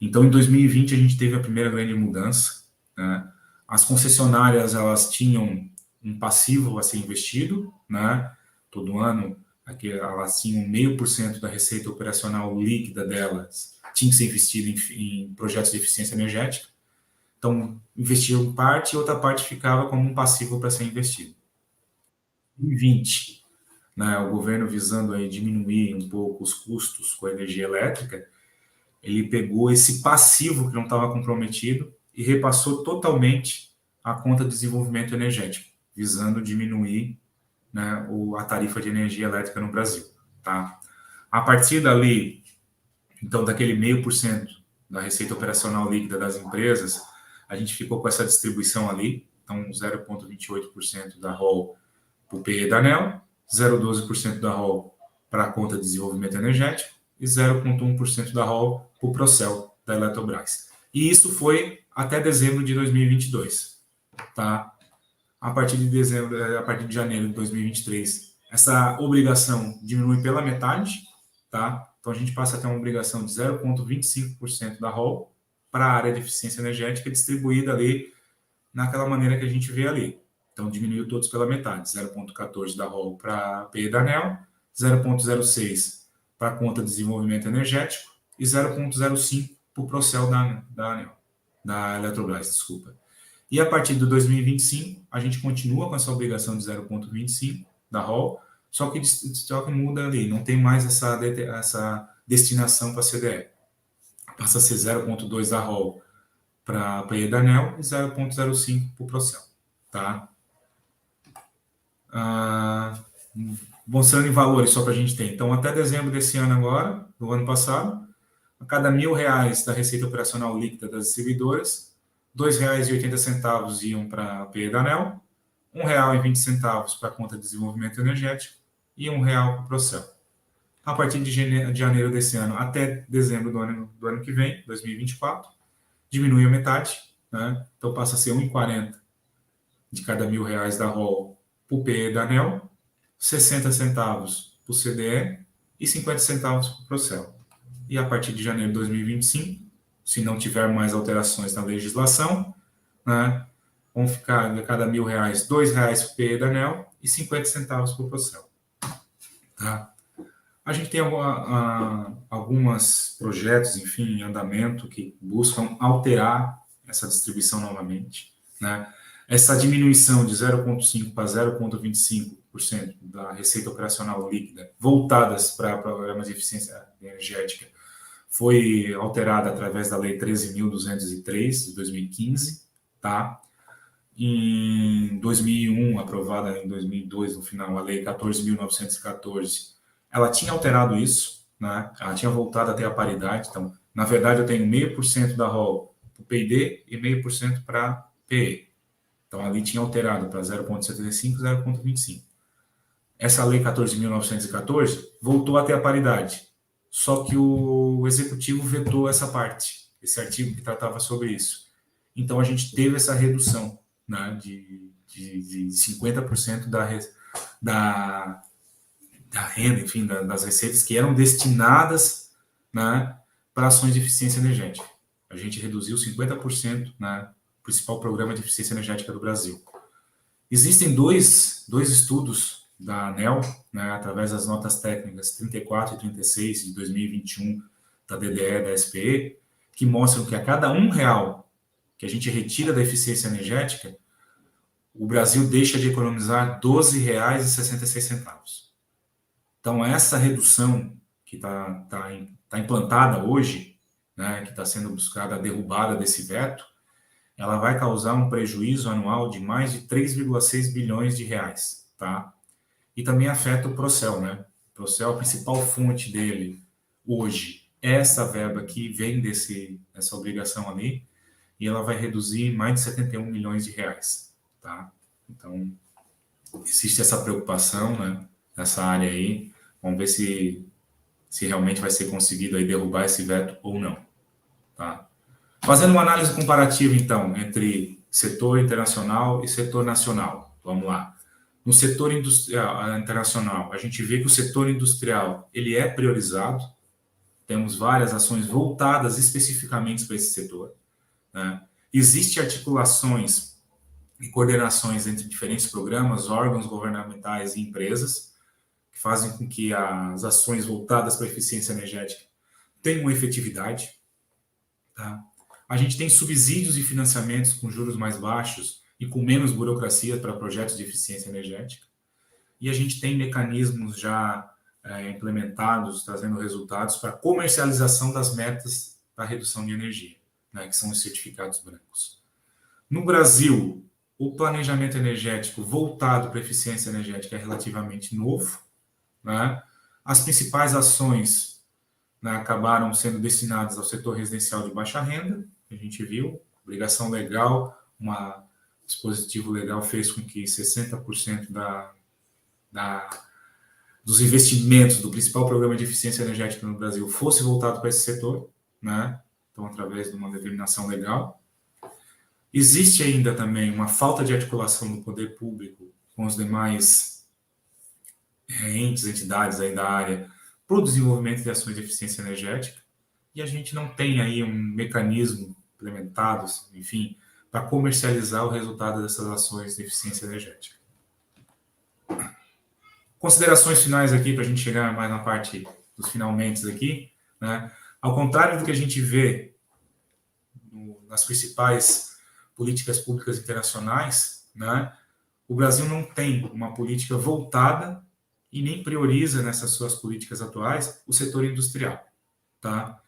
Então, em 2020, a gente teve a primeira grande mudança. Né? As concessionárias elas tinham um passivo a ser investido, né? Todo ano elas tinham 0,5% da receita operacional líquida delas tinha que ser investido em projetos de eficiência energética. Então, investiam parte e outra parte ficava como um passivo para ser investido. Em 2020, né, o governo visando aí diminuir um pouco os custos com a energia elétrica, ele pegou esse passivo que não estava comprometido e repassou totalmente a conta de desenvolvimento energético, visando diminuir, né, a tarifa de energia elétrica no Brasil. Tá? A partir dali, então, daquele 0,5% da receita operacional líquida das empresas, a gente ficou com essa distribuição ali, então 0,28% da ROL para o PE da ANEEL, 0,12% da ROL para a conta de desenvolvimento energético e 0,1% da ROL para o Procel da Eletrobras. E isso foi até dezembro de 2022. Tá? A partir de janeiro de 2023, essa obrigação diminui pela metade, tá? Então a gente passa a ter uma obrigação de 0,25% da ROL para a área de eficiência energética distribuída ali naquela maneira que a gente vê ali. Então diminuiu todos pela metade, 0,14 da ROL para a PE da ANEEL, 0,06 para a conta de desenvolvimento energético e 0,05 para o Procel da ANEEL, da Eletrobras, desculpa. E a partir de 2025, a gente continua com essa obrigação de 0,25 da ROL, só que muda ali, não tem mais essa destinação para a CDE. Passa a ser 0,2 da ROL para a PE da ANEEL e 0,05 para o Procel. Tá? Mostrando em valores só para a gente ter. Então, até dezembro desse ano agora, do ano passado, a cada R$1.000 da receita operacional líquida das distribuidoras, R$2,80 iam para a PE da ANEEL, R$1,20 para a conta de desenvolvimento energético e R$1 para o Procel. A partir de janeiro desse ano até dezembro do ano que vem, 2024, diminui a metade, né? Então passa a ser R$1,40 de cada R$ 1.000 da ROL para o PE da ANEEL, 60 centavos para o CDE e 50 centavos para o Procel. E a partir de janeiro de 2025, se não tiver mais alterações na legislação, né, vão ficar a cada R$ 1.000, R$ 2 para o PE da ANEEL e 50 centavos para o Procel. Tá? A gente tem alguns projetos, enfim, em andamento que buscam alterar essa distribuição novamente, né? Essa diminuição de 0,5% para 0,25% da receita operacional líquida voltadas para programas de eficiência energética foi alterada através da Lei 13.203 de 2015, tá? Em 2001, aprovada em 2002, no final, a Lei 14.914, ela tinha alterado isso, né? Ela tinha voltado até a paridade. Então, na verdade, eu tenho 0,5% da ROL para o P&D e 0,5% para PE. Então, ali tinha alterado para 0,75 e 0,25. Essa Lei 14.914 voltou até a paridade. Só que o Executivo vetou essa parte, esse artigo que tratava sobre isso. Então, a gente teve essa redução, né, de 50% da renda, enfim, das receitas que eram destinadas, né, para ações de eficiência energética. A gente reduziu 50%, né, principal programa de eficiência energética do Brasil. Existem dois estudos da ANEEL, né, através das notas técnicas 34 e 36 de 2021 da DDE e da SPE, que mostram que a cada R$ 1 que a gente retira da eficiência energética, o Brasil deixa de economizar R$ 12,66. Então, essa redução que tá implantada hoje, né, que está sendo buscada a derrubada desse veto, ela vai causar um prejuízo anual de mais de 3,6 bilhões de reais, tá? E também afeta o Procel, né? O Procel, a principal fonte dele hoje é essa verba que vem dessa obrigação ali, e ela vai reduzir mais de 71 milhões de reais, tá? Então, existe essa preocupação, né, nessa área aí. Vamos ver se realmente vai ser conseguido aí derrubar esse veto ou não, tá? Fazendo uma análise comparativa, então, entre setor internacional e setor nacional. Vamos lá. No setor industrial internacional, a gente vê que o setor industrial ele é priorizado. Temos várias ações voltadas especificamente para esse setor, né? Existem articulações e coordenações entre diferentes programas, órgãos governamentais e empresas, que fazem com que as ações voltadas para a eficiência energética tenham efetividade, tá? A gente tem subsídios e financiamentos com juros mais baixos e com menos burocracia para projetos de eficiência energética. E a gente tem mecanismos já implementados, trazendo resultados para comercialização das metas da redução de energia, né, que são os certificados brancos. No Brasil, o planejamento energético voltado para a eficiência energética é relativamente novo, né? As principais ações, né, acabaram sendo destinadas ao setor residencial de baixa renda, a gente viu, obrigação legal, um dispositivo legal fez com que 60% dos investimentos do principal programa de eficiência energética no Brasil fosse voltado para esse setor, né? Então, através de uma determinação legal. Existe ainda também uma falta de articulação do poder público com os demais entidades aí da área para o desenvolvimento de ações de eficiência energética, e a gente não tem aí um mecanismo implementado, enfim, para comercializar o resultado dessas ações de eficiência energética. Considerações finais aqui, para a gente chegar mais na parte dos finalmente aqui, né? Ao contrário do que a gente vê nas principais políticas públicas internacionais, né, o Brasil não tem uma política voltada e nem prioriza nessas suas políticas atuais o setor industrial, tá?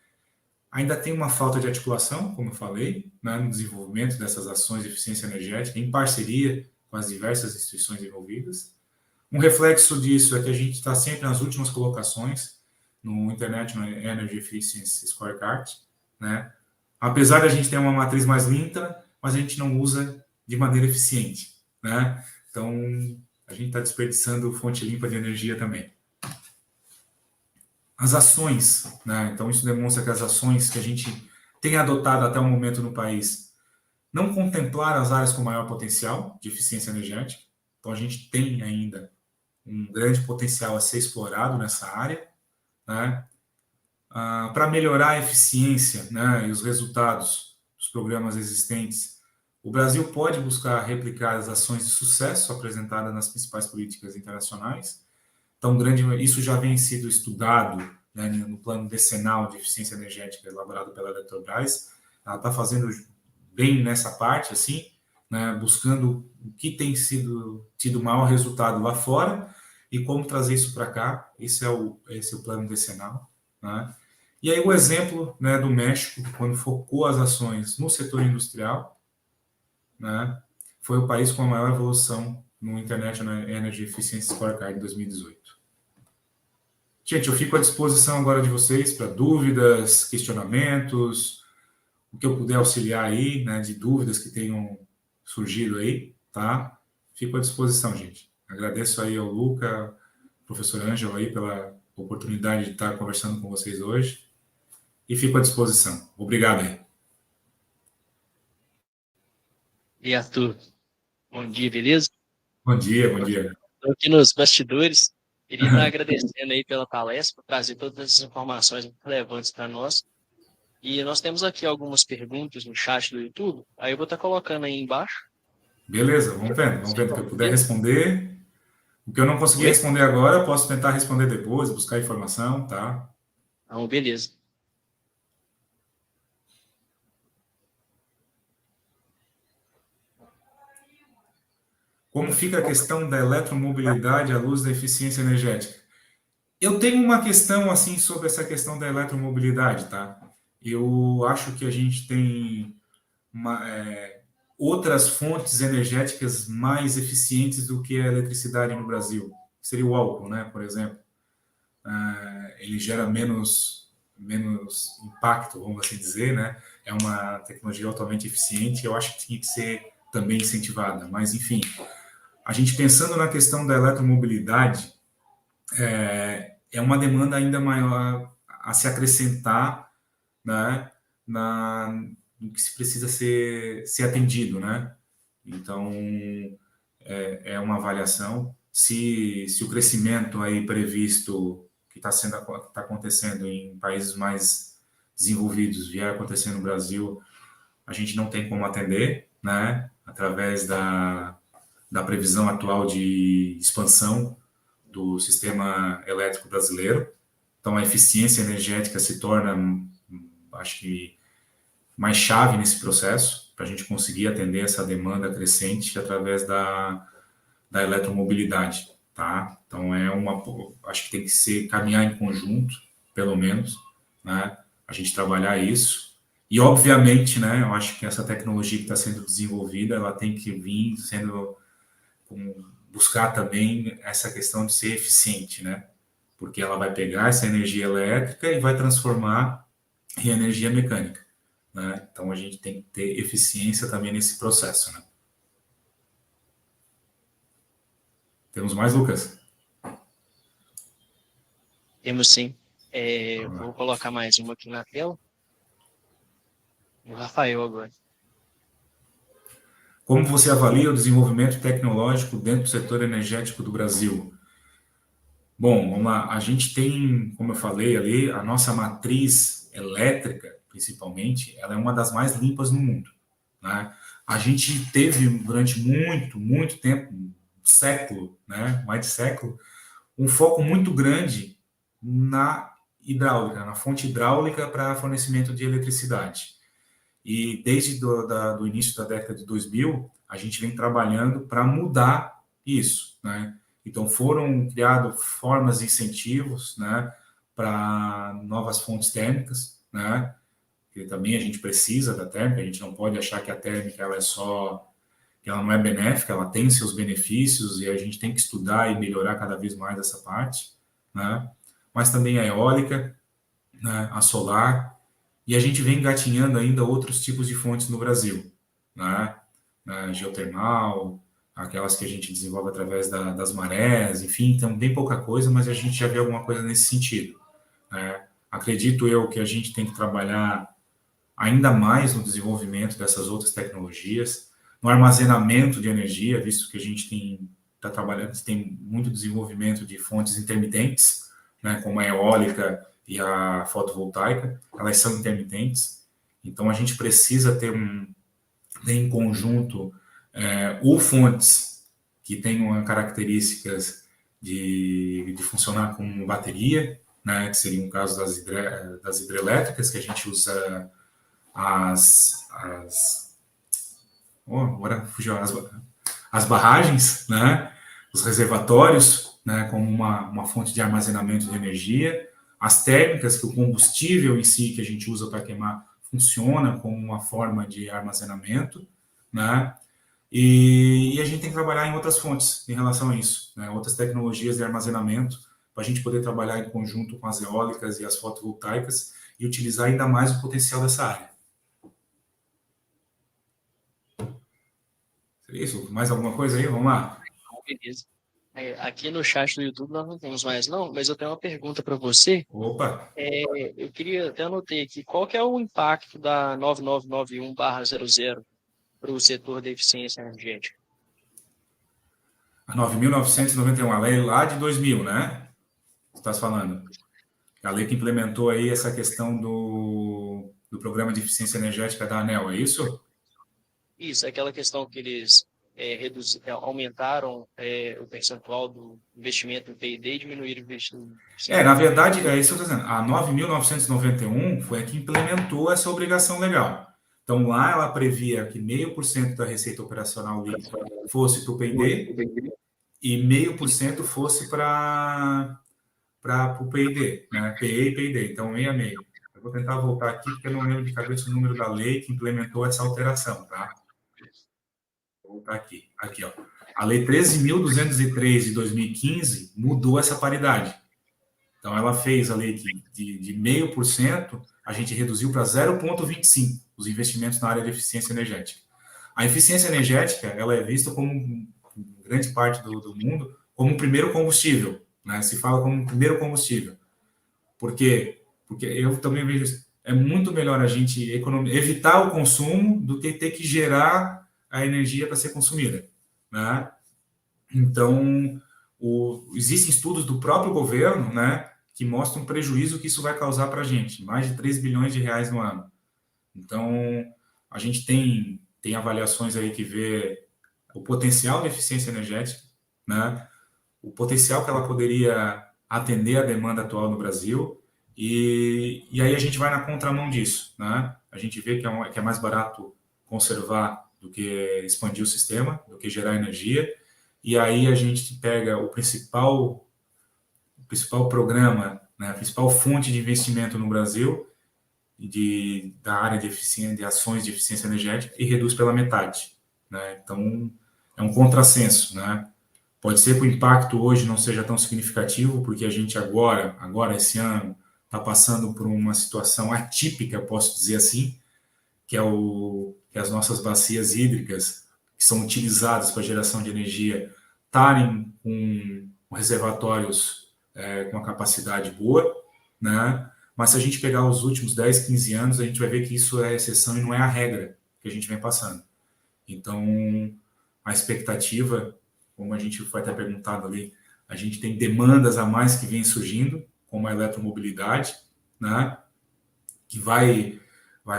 Ainda tem uma falta de articulação, como eu falei, né, no desenvolvimento dessas ações de eficiência energética em parceria com as diversas instituições envolvidas. Um reflexo disso é que a gente está sempre nas últimas colocações no International Energy Efficiency Scorecard, né? Apesar de a gente ter uma matriz mais limpa, mas a gente não usa de maneira eficiente, né? Então, a gente está desperdiçando fonte limpa de energia também. As ações, né? Então, isso demonstra que as ações que a gente tem adotado até o momento no país não contemplar as áreas com maior potencial de eficiência energética. Então, a gente tem ainda um grande potencial a ser explorado nessa área, né? Para melhorar a eficiência, né, e os resultados dos programas existentes, o Brasil pode buscar replicar as ações de sucesso apresentadas nas principais políticas internacionais. Então, isso já vem sido estudado, né, no plano decenal de eficiência energética elaborado pela Eletrobras. Ela está fazendo bem nessa parte, assim, né, buscando o que tem tido maior resultado lá fora e como trazer isso para cá. Esse é o plano decenal, né? E aí o exemplo, né, do México, quando focou as ações no setor industrial, né, foi o país com a maior evolução no International Energy Efficiency Scorecard em 2018. Gente, eu fico à disposição agora de vocês para dúvidas, questionamentos, o que eu puder auxiliar aí, né, de dúvidas que tenham surgido aí, tá? Fico à disposição, gente. Agradeço aí ao Luca, professor Ângelo aí pela oportunidade de estar conversando com vocês hoje e fico à disposição. Obrigado aí. E Arthur, bom dia, beleza? Bom dia, bom dia. Estou aqui nos bastidores. Queria estar agradecendo aí pela palestra, por trazer todas as informações relevantes para nós. E nós temos aqui algumas perguntas no chat do YouTube. Aí eu vou estar colocando aí embaixo. Beleza, vamos vendo o que eu puder responder. O que eu não conseguir responder agora, eu posso tentar responder depois, buscar informação, tá? Então, beleza. Como fica a questão da eletromobilidade à luz da eficiência energética? Eu tenho uma questão, assim, sobre essa questão da eletromobilidade, tá? Eu acho que a gente tem outras fontes energéticas mais eficientes do que a eletricidade no Brasil. Seria o álcool, né, por exemplo. Ele gera menos impacto, vamos assim dizer, né? É uma tecnologia altamente eficiente, eu acho que tinha que ser também incentivada. Mas, enfim, a gente pensando na questão da eletromobilidade, é uma demanda ainda maior a se acrescentar, né, no que se precisa ser atendido, né? Então, é uma avaliação. Se o crescimento aí previsto que está acontecendo em países mais desenvolvidos vier acontecer no Brasil, a gente não tem como atender, né? Através da previsão atual de expansão do sistema elétrico brasileiro. Então, a eficiência energética se torna, acho que, mais chave nesse processo, para a gente conseguir atender essa demanda crescente através da eletromobilidade, tá? Então, acho que tem que caminhar em conjunto, pelo menos, né? A gente trabalhar isso. E, obviamente, né, eu acho que essa tecnologia que está sendo desenvolvida, ela tem que vir buscar também essa questão de ser eficiente, né? Porque ela vai pegar essa energia elétrica e vai transformar em energia mecânica, né? Então, a gente tem que ter eficiência também nesse processo, né? Temos mais, Lucas? Temos sim. Vou colocar mais uma aqui na tela. O Rafael agora. Como você avalia o desenvolvimento tecnológico dentro do setor energético do Brasil? Bom, vamos lá. A gente tem, como eu falei ali, a nossa matriz elétrica, principalmente, ela é uma das mais limpas no mundo, né? A gente teve, durante muito tempo, século, né? Mais de século, um foco muito grande na hidráulica, na fonte hidráulica para fornecimento de eletricidade. E desde do início da década de 2000, a gente vem trabalhando para mudar isso, né? Então, foram criadas formas de incentivos, né, para novas fontes térmicas, né? Que também a gente precisa da térmica, a gente não pode achar que a térmica ela não é benéfica, ela tem seus benefícios e a gente tem que estudar e melhorar cada vez mais essa parte, né? Mas também a eólica, né, a solar, e a gente vem engatinhando ainda outros tipos de fontes no Brasil, né? Geotermal, aquelas que a gente desenvolve através das marés, enfim, então bem pouca coisa, mas a gente já vê alguma coisa nesse sentido, né? Acredito eu que a gente tem que trabalhar ainda mais no desenvolvimento dessas outras tecnologias, no armazenamento de energia, visto que a gente está trabalhando, tem muito desenvolvimento de fontes intermitentes, né, como a eólica e a fotovoltaica, elas são intermitentes, então a gente precisa ter em conjunto ou fontes que tenham características de funcionar como bateria, né, que seria um caso das hidrelétricas, que a gente usa agora fugiu as barragens, né, os reservatórios, né, como uma fonte de armazenamento de energia, as térmicas, que o combustível em si que a gente usa para queimar funciona como uma forma de armazenamento, né, e a gente tem que trabalhar em outras fontes em relação a isso, né, outras tecnologias de armazenamento, para a gente poder trabalhar em conjunto com as eólicas e as fotovoltaicas e utilizar ainda mais o potencial dessa área. Isso, mais alguma coisa aí? Vamos lá. Beleza. Aqui no chat do YouTube nós não temos mais, não, mas eu tenho uma pergunta para você. Opa! Eu queria, até anotei aqui, qual que é o impacto da 9991/00 para o setor da eficiência energética? A 9.991, a lei lá de 2000, né? Você está falando. A lei que implementou aí essa questão do Programa de Eficiência Energética da ANEEL, é isso? Isso, aquela questão que eles aumentaram o percentual do investimento em P&D e diminuíram o investimento. Na verdade, é isso que eu estou dizendo. A 9.991 foi a que implementou essa obrigação legal. Então, lá ela previa que 0,5% da receita operacional líquida fosse para o P&D e 0,5% fosse para o P&D, né? PE e P&D, então 6,5. Eu vou tentar voltar aqui, porque eu não lembro de cabeça o número da lei que implementou essa alteração, tá? Vou voltar aqui. Aqui, ó. A Lei 13.203 de 2015 mudou essa paridade. Então, ela fez a lei de 0,5%, a gente reduziu para 0,25% os investimentos na área de eficiência energética. A eficiência energética, ela é vista como, em grande parte do mundo, como um primeiro combustível, né? Se fala como um primeiro combustível. Por quê? Porque eu também vejo isso. É muito melhor a gente evitar o consumo do que ter que gerar a energia para ser consumida, né? Então, existem estudos do próprio governo, né, que mostram o prejuízo que isso vai causar para a gente, mais de 3 bilhões de reais no ano. Então, a gente tem avaliações aí que vê o potencial de eficiência energética, né, o potencial que ela poderia atender a demanda atual no Brasil, e aí a gente vai na contramão disso, né? A gente vê que é mais barato conservar do que expandir o sistema, do que gerar energia, e aí a gente pega o principal programa, né, a principal fonte de investimento no Brasil da área de eficiência, de ações de eficiência energética, e reduz pela metade, né? Então é um contrassenso, né? Pode ser que o impacto hoje não seja tão significativo, porque a gente agora esse ano, está passando por uma situação atípica, posso dizer assim, que as nossas bacias hídricas, que são utilizadas para geração de energia, estarem com reservatórios com uma capacidade boa, né? Mas se a gente pegar os últimos 10, 15 anos, a gente vai ver que isso é a exceção e não é a regra que a gente vem passando. Então, a expectativa, como a gente foi até perguntado ali, a gente tem demandas a mais que vêm surgindo, como a eletromobilidade, né? Que vai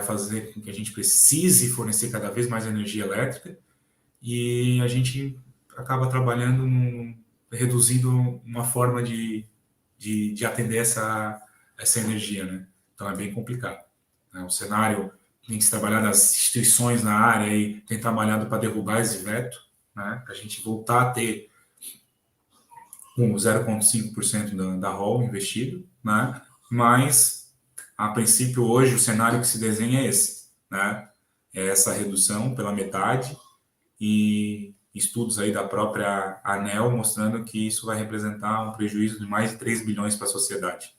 fazer com que a gente precise fornecer cada vez mais energia elétrica, e a gente acaba trabalhando reduzindo uma forma de atender essa energia, né? Então é bem complicado, né? O cenário tem que se trabalhar das instituições na área e tem trabalhado para derrubar esse veto, né? Para a gente voltar a ter 0,5% da ROL investido, né? Mas a princípio hoje o cenário que se desenha é esse, né? É essa redução pela metade, e estudos aí da própria ANEEL mostrando que isso vai representar um prejuízo de mais de 3 bilhões para a sociedade.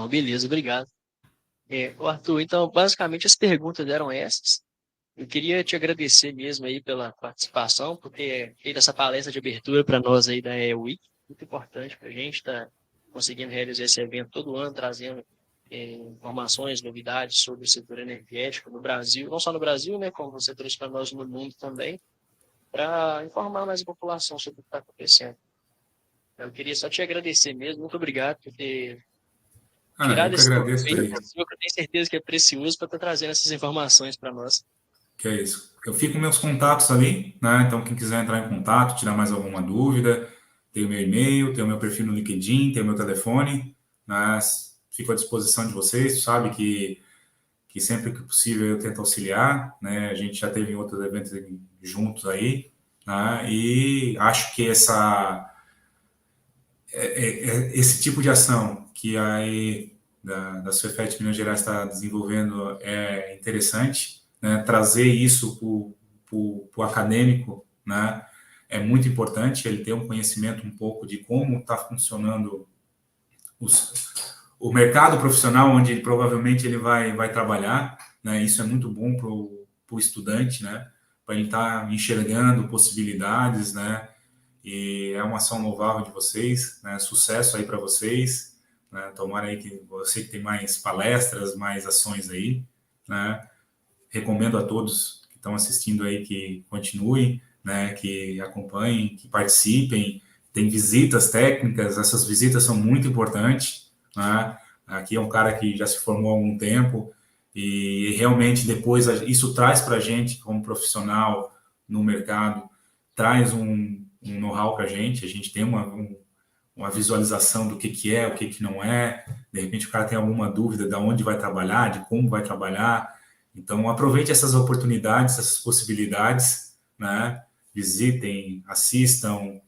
Beleza, obrigado. Arthur, então, basicamente as perguntas eram essas. Eu queria te agradecer mesmo aí pela participação, por ter feito essa palestra de abertura para nós aí da EUI, muito importante para a gente estar conseguindo realizar esse evento todo ano, trazendo informações, novidades sobre o setor energético no Brasil, não só no Brasil, né, como você trouxe para nós no mundo também, para informar mais a população sobre o que está acontecendo. Eu queria só te agradecer mesmo, muito obrigado por ter Eu tirado que esse tempo agradeço aí, aí. que eu tenho certeza que é precioso para estar trazendo essas informações para nós. Que é isso. Eu fico com meus contatos ali, né? Então, quem quiser entrar em contato, tirar mais alguma dúvida, tem o meu e-mail, tem o meu perfil no LinkedIn, tem o meu telefone, né? Fico à disposição de vocês, sabe que sempre que possível eu tento auxiliar, né? A gente já teve outros eventos juntos aí, né? E acho que esse tipo de ação que aí da Cefet Minas Gerais está desenvolvendo é interessante, né? Trazer isso para o acadêmico, né? É muito importante ele ter um conhecimento um pouco de como está funcionando o mercado profissional, onde provavelmente ele vai trabalhar, né? Isso é muito bom para o estudante, né? Para ele estar enxergando possibilidades, né? E é uma ação louvável de vocês, né? Sucesso aí para vocês, né? Tomara aí que você que tem mais palestras, mais ações aí, né? Recomendo a todos que estão assistindo aí que continuem, né? Que acompanhem, que participem. Tem visitas técnicas, essas visitas são muito importantes, né? Aqui é um cara que já se formou há algum tempo e realmente depois isso traz para a gente como profissional no mercado, traz um know-how para a gente tem uma visualização do que é, o que não é. De repente o cara tem alguma dúvida de onde vai trabalhar, de como vai trabalhar. Então aproveite essas oportunidades, essas possibilidades, né? Visitem, assistam,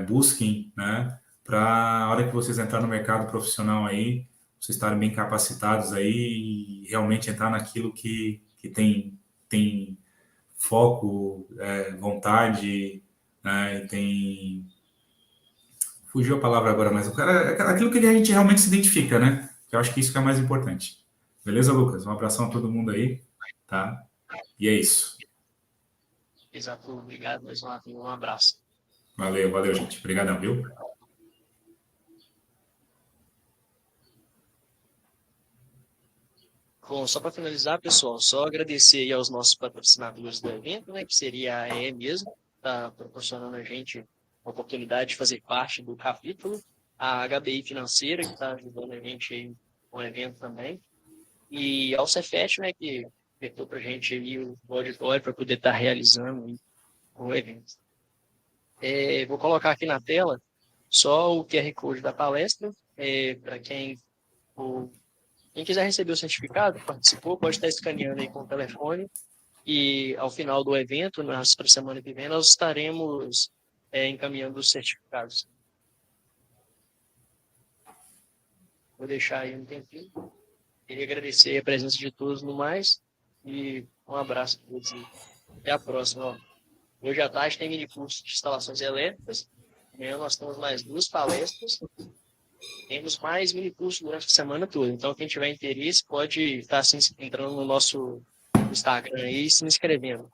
busquem, né? Para a hora que vocês entrarem no mercado profissional aí, vocês estarem bem capacitados aí e realmente entrar naquilo que tem foco, vontade, né? E tem. Fugiu a palavra agora, mas o cara, aquilo que a gente realmente se identifica, né? Eu acho que isso que é mais importante. Beleza, Lucas? Um abração a todo mundo aí, tá? E é isso. Exato, obrigado mais uma vez, um abraço. Valeu, gente. Obrigadão, viu? Bom, só para finalizar, pessoal, só agradecer aí aos nossos patrocinadores do evento, né, que seria a EE mesmo, está proporcionando a gente a oportunidade de fazer parte do capítulo, a HBI Financeira, que está ajudando a gente aí com o evento também, e ao Cefet, né, que apertou para a gente aí o auditório para poder estar realizando o evento. Vou colocar aqui na tela só o QR Code da palestra, para quem quiser receber o certificado, participou, pode estar escaneando aí com o telefone e ao final do evento, na semana que vem, nós estaremos encaminhando os certificados. Vou deixar aí um tempinho. Queria agradecer a presença de todos no mais e um abraço a todos. Até a próxima. Hoje à tarde tem mini curso de instalações elétricas. Amanhã nós temos mais 2 palestras. Temos mais mini cursos durante a semana toda. Então, quem tiver interesse pode estar entrando no nosso Instagram aí e se inscrevendo.